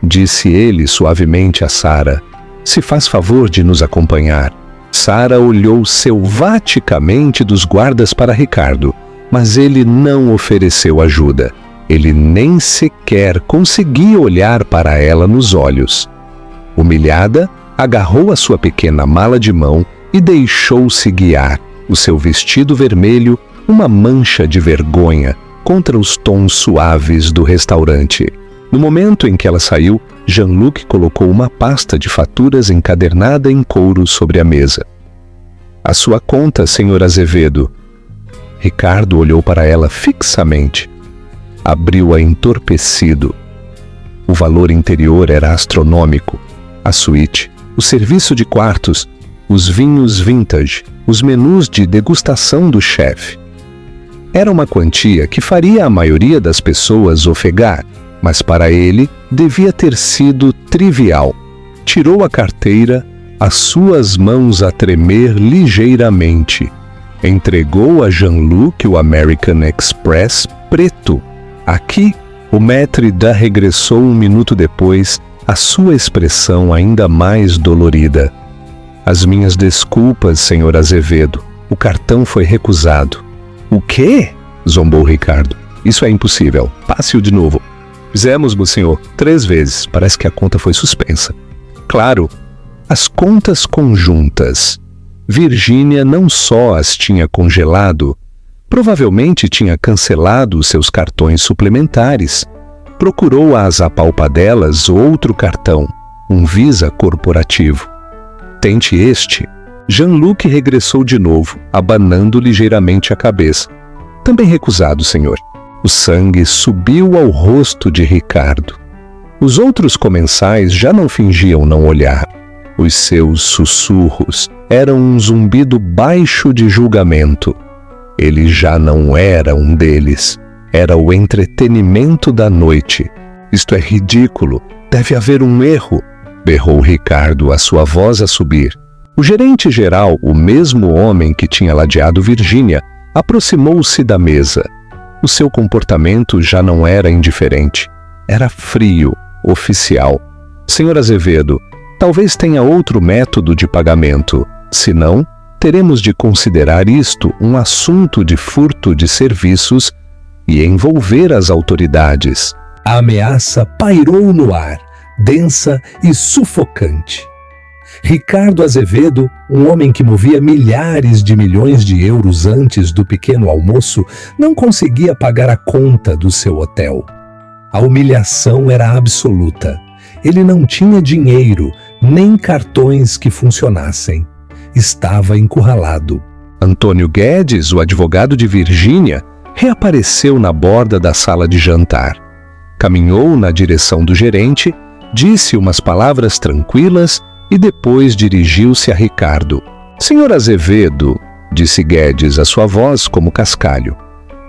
[SPEAKER 1] disse ele suavemente a Sarah, "se faz favor de nos acompanhar." Sarah olhou selvaticamente dos guardas para Ricardo, mas ele não ofereceu ajuda. Ele nem sequer conseguia olhar para ela nos olhos. Humilhada, agarrou a sua pequena mala de mão e deixou-se guiar, o seu vestido vermelho uma mancha de vergonha contra os tons suaves do restaurante. No momento em que ela saiu, Jean-Luc colocou uma pasta de faturas encadernada em couro sobre a mesa. "A sua conta, Sr. Azevedo." Ricardo olhou para ela fixamente. Abriu-a entorpecido. O valor interior era astronômico. A suíte, o serviço de quartos, os vinhos vintage, os menus de degustação do chefe. Era uma quantia que faria a maioria das pessoas ofegar, mas para ele devia ter sido trivial. Tirou a carteira, as suas mãos a tremer ligeiramente. Entregou a Jean-Luc o American Express preto. Aqui, o maître d' regressou um minuto depois, a sua expressão ainda mais dolorida. "As minhas desculpas, Sr. Azevedo. O cartão foi recusado." "O quê?" zombou Ricardo. "Isso é impossível. Passe-o de novo." "Fizemos, meu senhor, 3 vezes. Parece que a conta foi suspensa." Claro, as contas conjuntas. Virginia não só as tinha congelado, provavelmente tinha cancelado os seus cartões suplementares. Procurou às apalpadelas outro cartão, um Visa corporativo. "Tente este." Jean-Luc regressou de novo, abanando ligeiramente a cabeça. "Também recusado, senhor." O sangue subiu ao rosto de Ricardo. Os outros comensais já não fingiam não olhar. Os seus sussurros eram um zumbido baixo de julgamento. Ele já não era um deles. Era o entretenimento da noite. "Isto é ridículo. Deve haver um erro", berrou Ricardo, a sua voz a subir. O gerente-geral, o mesmo homem que tinha ladeado Virginia, aproximou-se da mesa. O seu comportamento já não era indiferente. Era frio, oficial. "Sr. Azevedo, talvez tenha outro método de pagamento. Senão, teremos de considerar isto um assunto de furto de serviços e envolver as autoridades."
[SPEAKER 2] A ameaça pairou no ar, densa e sufocante. Ricardo Azevedo, um homem que movia milhares de milhões de euros antes do pequeno almoço, não conseguia pagar a conta do seu hotel. A humilhação era absoluta. Ele não tinha dinheiro, nem cartões que funcionassem. Estava encurralado.
[SPEAKER 1] Antônio Guedes, o advogado de Virginia, reapareceu na borda da sala de jantar. Caminhou na direção do gerente, disse umas palavras tranquilas e depois dirigiu-se a Ricardo. "Sr. Azevedo", disse Guedes, a sua voz como cascalho.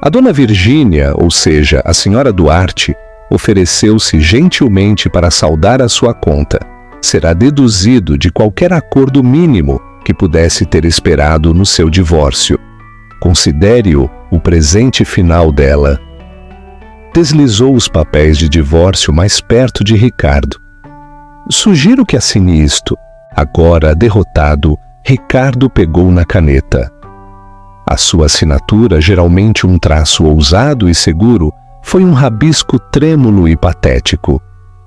[SPEAKER 1] "A dona Virginia, ou seja, a senhora Duarte, ofereceu-se gentilmente para saldar a sua conta. Será deduzido de qualquer acordo mínimo que pudesse ter esperado no seu divórcio. Considere-o o presente final dela." Deslizou os papéis de divórcio mais perto de Ricardo. Sugiro que assine isto. Agora, derrotado, Ricardo pegou na caneta. A sua assinatura, geralmente um traço ousado e seguro, foi um rabisco trêmulo e patético.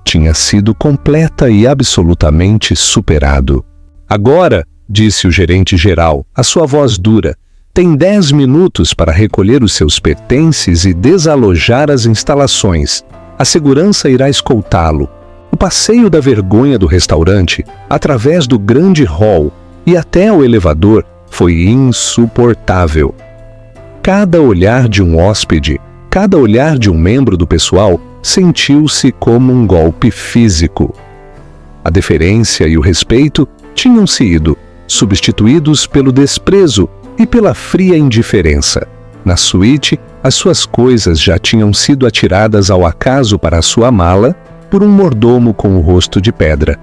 [SPEAKER 1] Tinha sido completa e absolutamente superado. Agora, disse o gerente geral, a sua voz dura, tem 10 minutos para recolher os seus pertences e desalojar as instalações. A segurança irá escoltá-lo. O passeio da vergonha do restaurante, através do grande hall e até o elevador, foi insuportável. Cada olhar de um hóspede, cada olhar de um membro do pessoal, sentiu-se como um golpe físico. A deferência e o respeito tinham-se ido, substituídos pelo desprezo e pela fria indiferença. Na suíte, as suas coisas já tinham sido atiradas ao acaso para a sua mala por um mordomo com o rosto de pedra.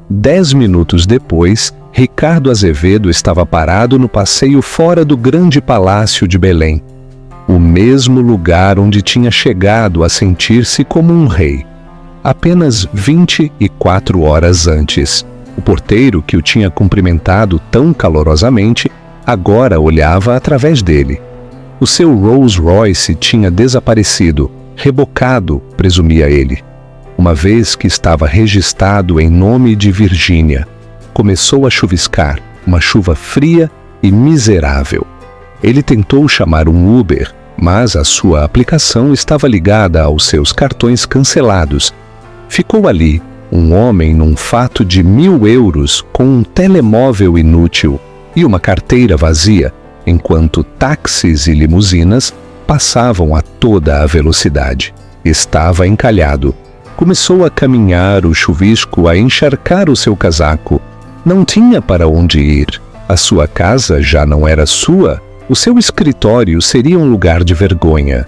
[SPEAKER 1] 10 minutos depois, Ricardo Azevedo estava parado no passeio fora do grande palácio de Belém, o mesmo lugar onde tinha chegado a sentir-se como um rei. Apenas 24 horas antes, o porteiro que o tinha cumprimentado tão calorosamente agora olhava através dele. O seu Rolls Royce tinha desaparecido, rebocado, presumia ele. Uma vez que estava registrado em nome de Virgínia, começou a chuviscar, uma chuva fria e miserável. Ele tentou chamar um Uber, mas a sua aplicação estava ligada aos seus cartões cancelados. Ficou ali, um homem num fato de 1.000 euros com um telemóvel inútil e uma carteira vazia, enquanto táxis e limusinas passavam a toda a velocidade. Estava encalhado. Começou a caminhar o chuvisco a encharcar o seu casaco. Não tinha para onde ir. A sua casa já não era sua. O seu escritório seria um lugar de vergonha.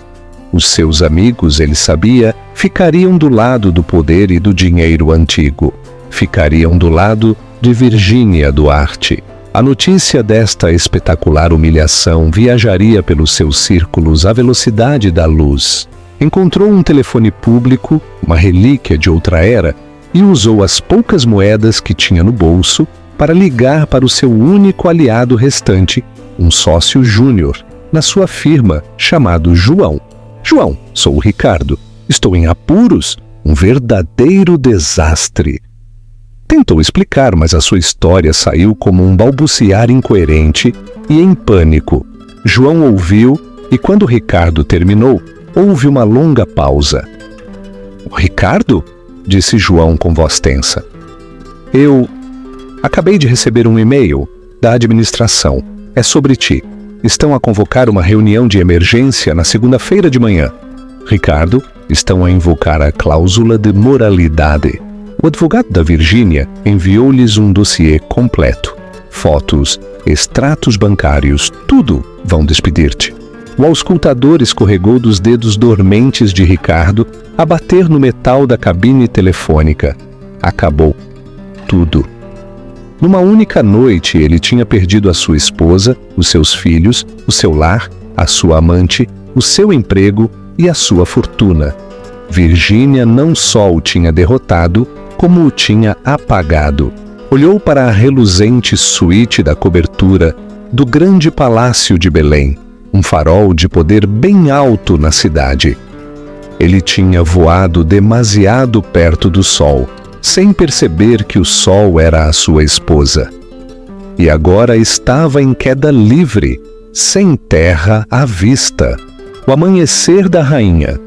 [SPEAKER 1] Os seus amigos, ele sabia, ficariam do lado do poder e do dinheiro antigo. Ficariam do lado de Virgínia Duarte. A notícia desta espetacular humilhação viajaria pelos seus círculos à velocidade da luz. Encontrou um telefone público, uma relíquia de outra era, e usou as poucas moedas que tinha no bolso para ligar para o seu único aliado restante, um sócio júnior, na sua firma, chamado João. João, sou o Ricardo. Estou em apuros. Um verdadeiro desastre. Tentou explicar, mas a sua história saiu como um balbuciar incoerente e em pânico. João ouviu e, quando Ricardo terminou, houve uma longa pausa. Ricardo? Disse João com voz tensa. Eu acabei de receber um e-mail da administração. É sobre ti. Estão a convocar uma reunião de emergência na segunda-feira de manhã. Ricardo, estão a invocar a cláusula de moralidade. O advogado da Virgínia enviou-lhes um dossiê completo. Fotos, extratos bancários, tudo vão despedir-te. O auscultador escorregou dos dedos dormentes de Ricardo a bater no metal da cabine telefônica. Acabou. Tudo. Numa única noite, ele tinha perdido a sua esposa, os seus filhos, o seu lar, a sua amante, o seu emprego e a sua fortuna. Virgínia não só o tinha derrotado, como o tinha apagado. Olhou para a reluzente suíte da cobertura do grande palácio de Belém, um farol de poder bem alto na cidade. Ele tinha voado demasiado perto do sol, sem perceber que o sol era a sua esposa. E agora estava em queda livre, sem terra à vista. O amanhecer da rainha.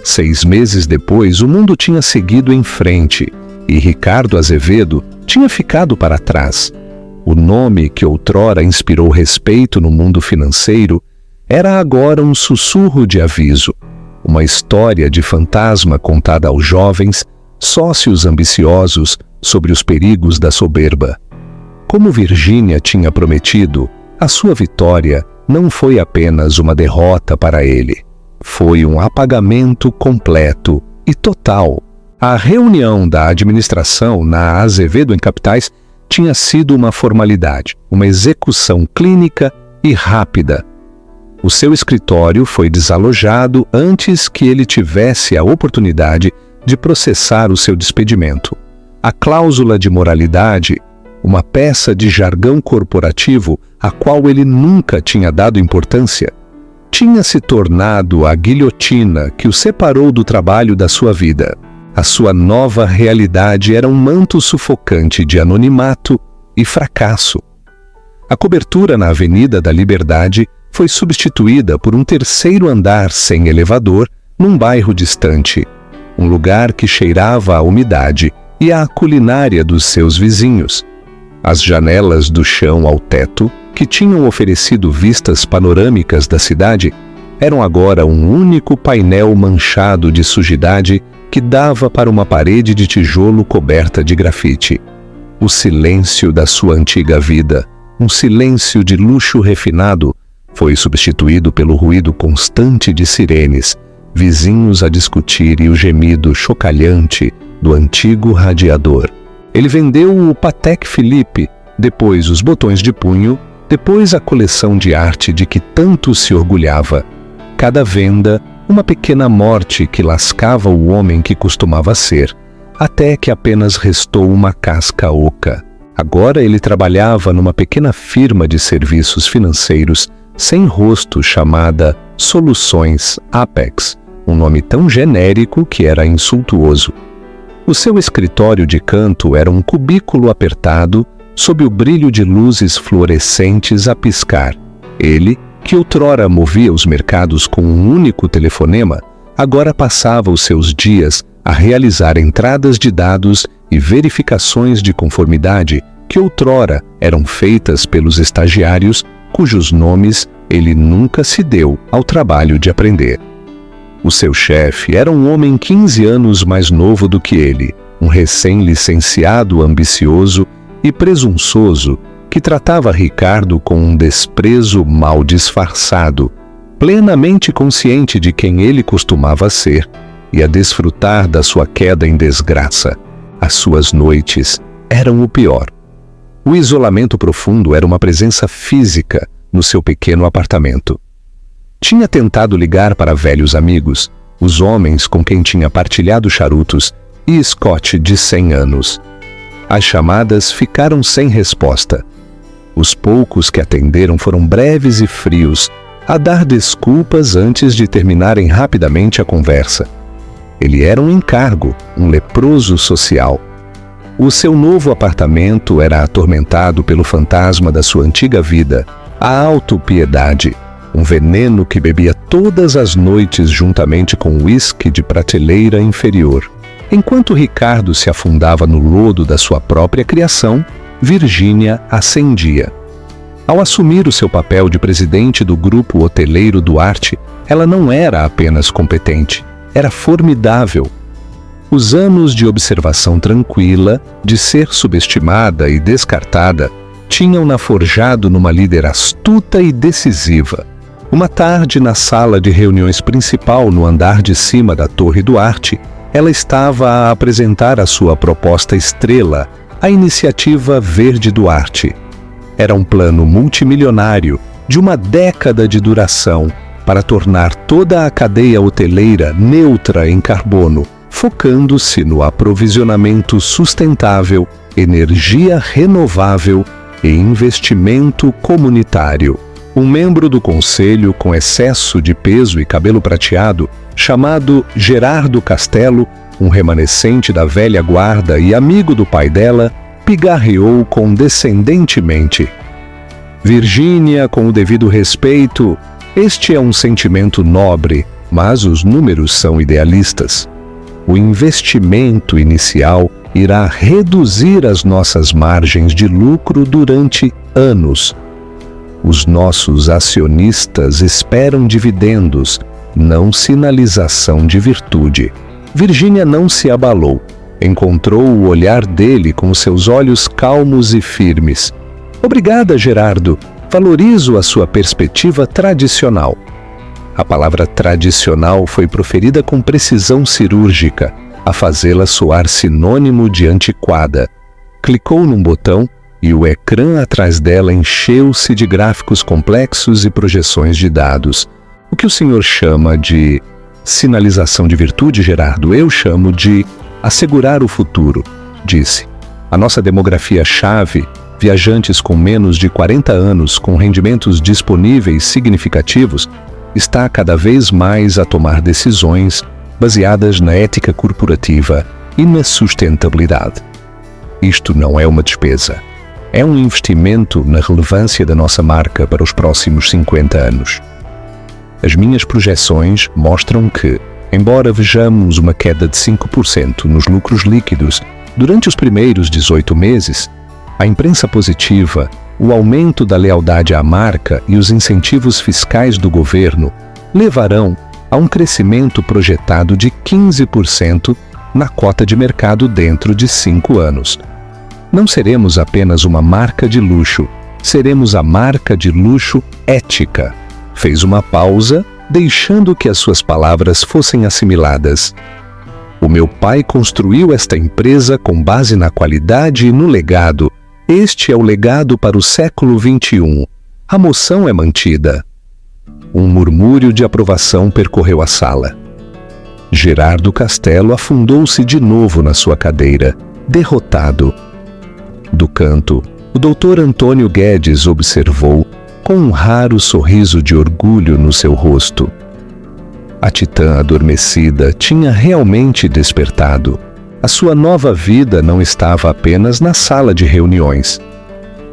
[SPEAKER 1] 6 meses depois, o mundo tinha seguido em frente, e Ricardo Azevedo tinha ficado para trás. O nome que outrora inspirou respeito no mundo financeiro era agora um sussurro de aviso, uma história de fantasma contada aos jovens, sócios ambiciosos, sobre os perigos da soberba. Como Virgínia tinha prometido, a sua vitória não foi apenas uma derrota para ele. Foi um apagamento completo e total. A reunião da administração na Azevedo em Capitais tinha sido uma formalidade, uma execução clínica e rápida. O seu escritório foi desalojado antes que ele tivesse a oportunidade de processar o seu despedimento. A cláusula de moralidade, uma peça de jargão corporativo a qual ele nunca tinha dado importância, tinha se tornado a guilhotina que o separou do trabalho da sua vida. A sua nova realidade era um manto sufocante de anonimato e fracasso. A cobertura na Avenida da Liberdade foi substituída por um terceiro andar sem elevador num bairro distante, um lugar que cheirava a umidade e a culinária dos seus vizinhos. As janelas do chão ao teto, que tinham oferecido vistas panorâmicas da cidade, eram agora um único painel manchado de sujidade que dava para uma parede de tijolo coberta de grafite. O silêncio da sua antiga vida, um silêncio de luxo refinado, foi substituído pelo ruído constante de sirenes, vizinhos a discutir e o gemido chocalhante do antigo radiador. Ele vendeu o Patek Philippe, depois os botões de punho, depois a coleção de arte de que tanto se orgulhava. Cada venda, uma pequena morte que lascava o homem que costumava ser, até que apenas restou uma casca oca. Agora ele trabalhava numa pequena firma de serviços financeiros sem rosto chamada Soluções Apex, um nome tão genérico que era insultuoso. O seu escritório de canto era um cubículo apertado sob o brilho de luzes fluorescentes a piscar. Ele, que outrora movia os mercados com um único telefonema, agora passava os seus dias a realizar entradas de dados e verificações de conformidade que outrora eram feitas pelos estagiários cujos nomes ele nunca se deu ao trabalho de aprender. O seu chefe era um homem 15 anos mais novo do que ele, um recém-licenciado ambicioso e presunçoso que tratava Ricardo com um desprezo mal disfarçado, plenamente consciente de quem ele costumava ser e a desfrutar da sua queda em desgraça. As suas noites eram o pior. O isolamento profundo era uma presença física no seu pequeno apartamento. Tinha tentado ligar para velhos amigos, os homens com quem tinha partilhado charutos e Scott de 100 anos. As chamadas ficaram sem resposta. Os poucos que atenderam foram breves e frios, a dar desculpas antes de terminarem rapidamente a conversa. Ele era um encargo, um leproso social. O seu novo apartamento era atormentado pelo fantasma da sua antiga vida, a autopiedade, um veneno que bebia todas as noites juntamente com uísque de prateleira inferior. Enquanto Ricardo se afundava no lodo da sua própria criação, Virgínia ascendia. Ao assumir o seu papel de presidente do grupo hoteleiro Duarte, ela não era apenas competente, era formidável. Os anos de observação tranquila, de ser subestimada e descartada, tinham-na forjado numa líder astuta e decisiva. Uma tarde, na sala de reuniões principal no andar de cima da Torre Duarte, ela estava a apresentar a sua proposta estrela, a Iniciativa Verde Duarte. Era um plano multimilionário, de uma década de duração, para tornar toda a cadeia hoteleira neutra em carbono, focando-se no aprovisionamento sustentável, energia renovável e investimento comunitário. Um membro do conselho com excesso de peso e cabelo prateado, chamado Gerardo Castelo, um remanescente da velha guarda e amigo do pai dela, pigarreou condescendentemente. Virgínia, com o devido respeito, este é um sentimento nobre, mas os números são idealistas. O investimento inicial irá reduzir as nossas margens de lucro durante anos. Os nossos acionistas esperam dividendos, não sinalização de virtude. Virgínia não se abalou. Encontrou o olhar dele com seus olhos calmos e firmes. Obrigada, Gerardo. Valorizo a sua perspectiva tradicional. A palavra tradicional foi proferida com precisão cirúrgica, a fazê-la soar sinônimo de antiquada. Clicou num botão e o ecrã atrás dela encheu-se de gráficos complexos e projeções de dados. O que o senhor chama de sinalização de virtude, Gerardo, eu chamo de assegurar o futuro. disse. A nossa demografia-chave, viajantes com menos de 40 anos com rendimentos disponíveis significativos, está cada vez mais a tomar decisões baseadas na ética corporativa e na sustentabilidade. Isto não é uma despesa. É um investimento na relevância da nossa marca para os próximos 50 anos. As minhas projeções mostram que, embora vejamos uma queda de 5% nos lucros líquidos durante os primeiros 18 meses, a imprensa positiva, o aumento da lealdade à marca e os incentivos fiscais do governo levarão a um crescimento projetado de 15% na cota de mercado dentro de 5 anos. Não seremos apenas uma marca de luxo, seremos a marca de luxo ética. Fez uma pausa, deixando que as suas palavras fossem assimiladas. O meu pai construiu esta empresa com base na qualidade e no legado. Este é o legado para o século XXI. A moção é mantida. Um murmúrio de aprovação percorreu a sala. Gerardo Castelo afundou-se de novo na sua cadeira, derrotado. Do canto, o doutor Antônio Guedes observou, com um raro sorriso de orgulho no seu rosto. A titã adormecida tinha realmente despertado. A sua nova vida não estava apenas na sala de reuniões.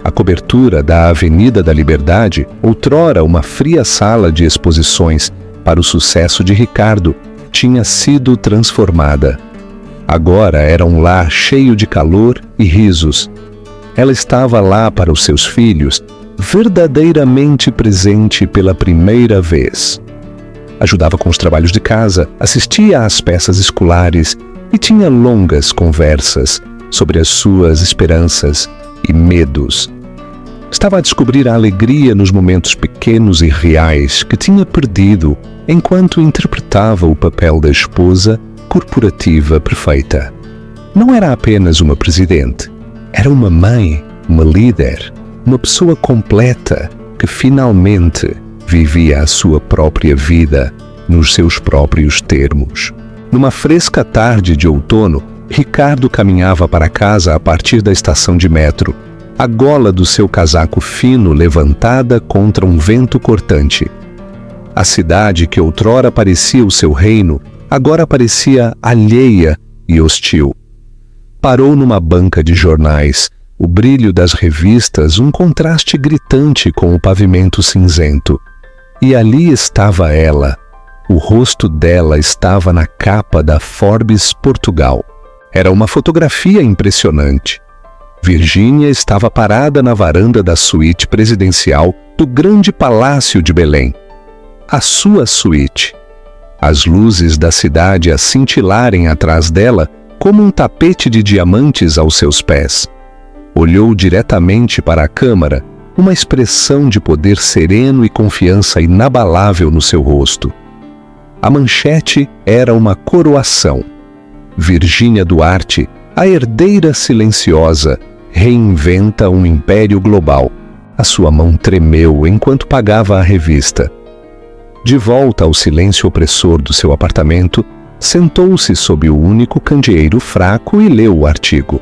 [SPEAKER 1] A cobertura da Avenida da Liberdade, outrora uma fria sala de exposições para o sucesso de Ricardo, tinha sido transformada. Agora era um lar cheio de calor e risos. Ela estava lá para os seus filhos, verdadeiramente presente pela primeira vez. Ajudava com os trabalhos de casa, assistia às peças escolares e tinha longas conversas sobre as suas esperanças e medos. Estava a descobrir a alegria nos momentos pequenos e reais que tinha perdido enquanto interpretava o papel da esposa corporativa perfeita. Não era apenas uma presidente, era uma mãe, uma líder, uma pessoa completa que finalmente vivia a sua própria vida nos seus próprios termos. Numa fresca tarde de outono, Ricardo caminhava para casa a partir da estação de metro, a gola do seu casaco fino levantada contra um vento cortante. A cidade que outrora parecia o seu reino, agora parecia alheia e hostil. Parou numa banca de jornais, o brilho das revistas um contraste gritante com o pavimento cinzento. E ali estava ela. O rosto dela estava na capa da Forbes Portugal. Era uma fotografia impressionante. Virgínia estava parada na varanda da suíte presidencial do Grande Palácio de Belém. A sua suíte. As luzes da cidade a cintilarem atrás dela como um tapete de diamantes aos seus pés. Olhou diretamente para a câmara, uma expressão de poder sereno e confiança inabalável no seu rosto. A manchete era uma coroação. Virgínia Duarte, a herdeira silenciosa, reinventa um império global. A sua mão tremeu enquanto pagava a revista. De volta ao silêncio opressor do seu apartamento, sentou-se sob o único candeeiro fraco e leu o artigo.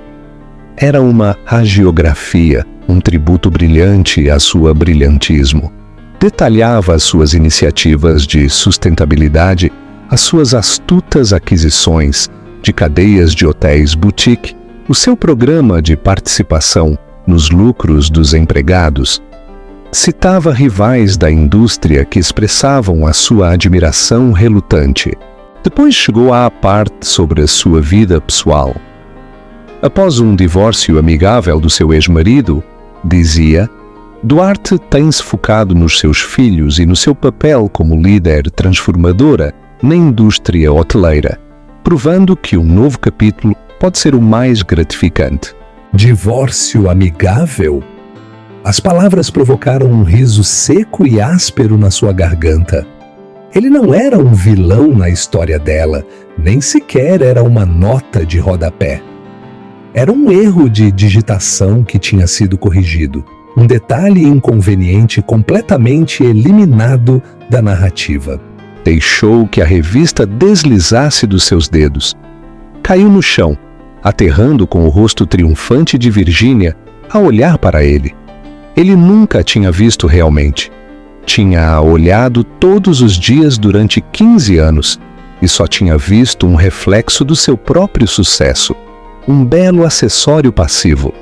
[SPEAKER 1] Era uma hagiografia, um tributo brilhante a sua brilhantismo. Detalhava as suas iniciativas de sustentabilidade, as suas astutas aquisições de cadeias de hotéis boutique, o seu programa de participação nos lucros dos empregados. Citava rivais da indústria que expressavam a sua admiração relutante. Depois chegou à parte sobre a sua vida pessoal. Após um divórcio amigável do seu ex-marido, dizia, Duarte tem-se focado nos seus filhos e no seu papel como líder transformadora na indústria hoteleira, provando que um novo capítulo pode ser o mais gratificante.
[SPEAKER 2] Divórcio amigável? As palavras provocaram um riso seco e áspero na sua garganta. Ele não era um vilão na história dela, nem sequer era uma nota de rodapé. Era um erro de digitação que tinha sido corrigido, um detalhe inconveniente completamente eliminado da narrativa.
[SPEAKER 1] Deixou que a revista deslizasse dos seus dedos. Caiu no chão, aterrando com o rosto triunfante de Virginia a olhar para ele. Ele nunca a tinha visto realmente. Tinha-a olhado todos os dias durante 15 anos e só tinha visto um reflexo do seu próprio sucesso, um belo acessório passivo.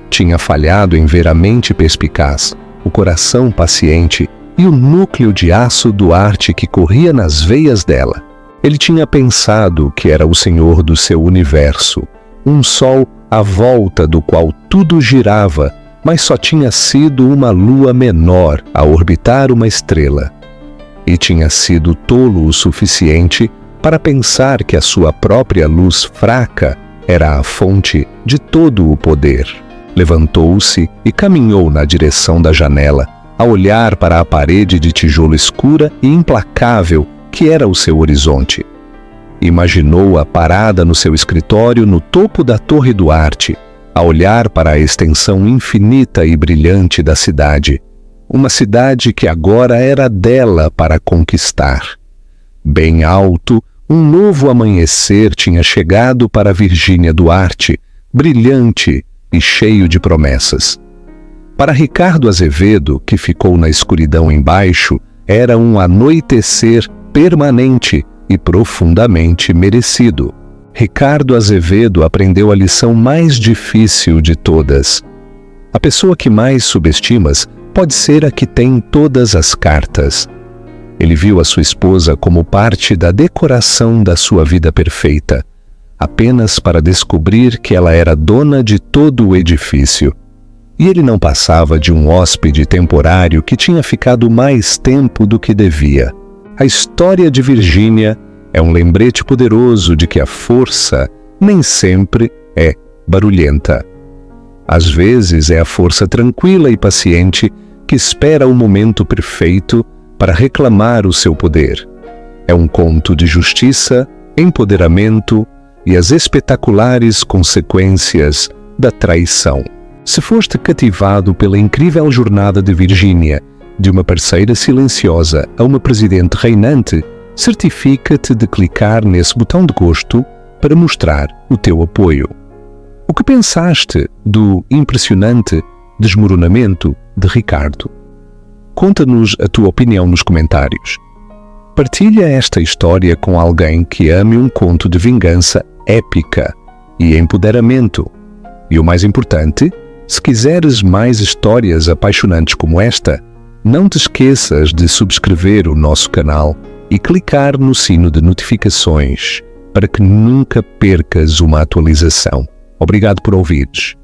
[SPEAKER 1] Tinha falhado em ver a mente perspicaz, o coração paciente e o núcleo de aço do arte que corria nas veias dela. Ele tinha pensado que era o senhor do seu universo, um sol à volta do qual tudo girava, mas só tinha sido uma lua menor a orbitar uma estrela. E tinha sido tolo o suficiente para pensar que a sua própria luz fraca era a fonte de todo o poder. Levantou-se e caminhou na direção da janela, a olhar para a parede de tijolo escura e implacável que era o seu horizonte. Imaginou-a parada no seu escritório no topo da Torre Duarte, a olhar para a extensão infinita e brilhante da cidade, uma cidade que agora era dela para conquistar. Bem alto, um novo amanhecer tinha chegado para Virginia Duarte, brilhante e cheio de promessas. Para Ricardo Azevedo, que ficou na escuridão embaixo, era um anoitecer permanente e profundamente merecido. Ricardo Azevedo aprendeu a lição mais difícil de todas. A pessoa que mais subestimas pode ser a que tem todas as cartas. Ele viu a sua esposa como parte da decoração da sua vida perfeita, apenas para descobrir que ela era dona de todo o edifício. E ele não passava de um hóspede temporário que tinha ficado mais tempo do que devia. A história de Virginia é um lembrete poderoso de que a força nem sempre é barulhenta. Às vezes é a força tranquila e paciente que espera o momento perfeito para reclamar o seu poder. É um conto de justiça, empoderamento e as espetaculares consequências da traição. Se foste cativado pela incrível jornada de Virginia, de uma parceira silenciosa a uma presidente reinante, certifica-te de clicar nesse botão de gosto para mostrar o teu apoio. O que pensaste do impressionante desmoronamento de Ricardo? Conta-nos a tua opinião nos comentários. Partilha esta história com alguém que ame um conto de vingança épica e empoderamento. E o mais importante, se quiseres mais histórias apaixonantes como esta, não te esqueças de subscrever o nosso canal e clicar no sino de notificações para que nunca percas uma atualização. Obrigado por ouvires.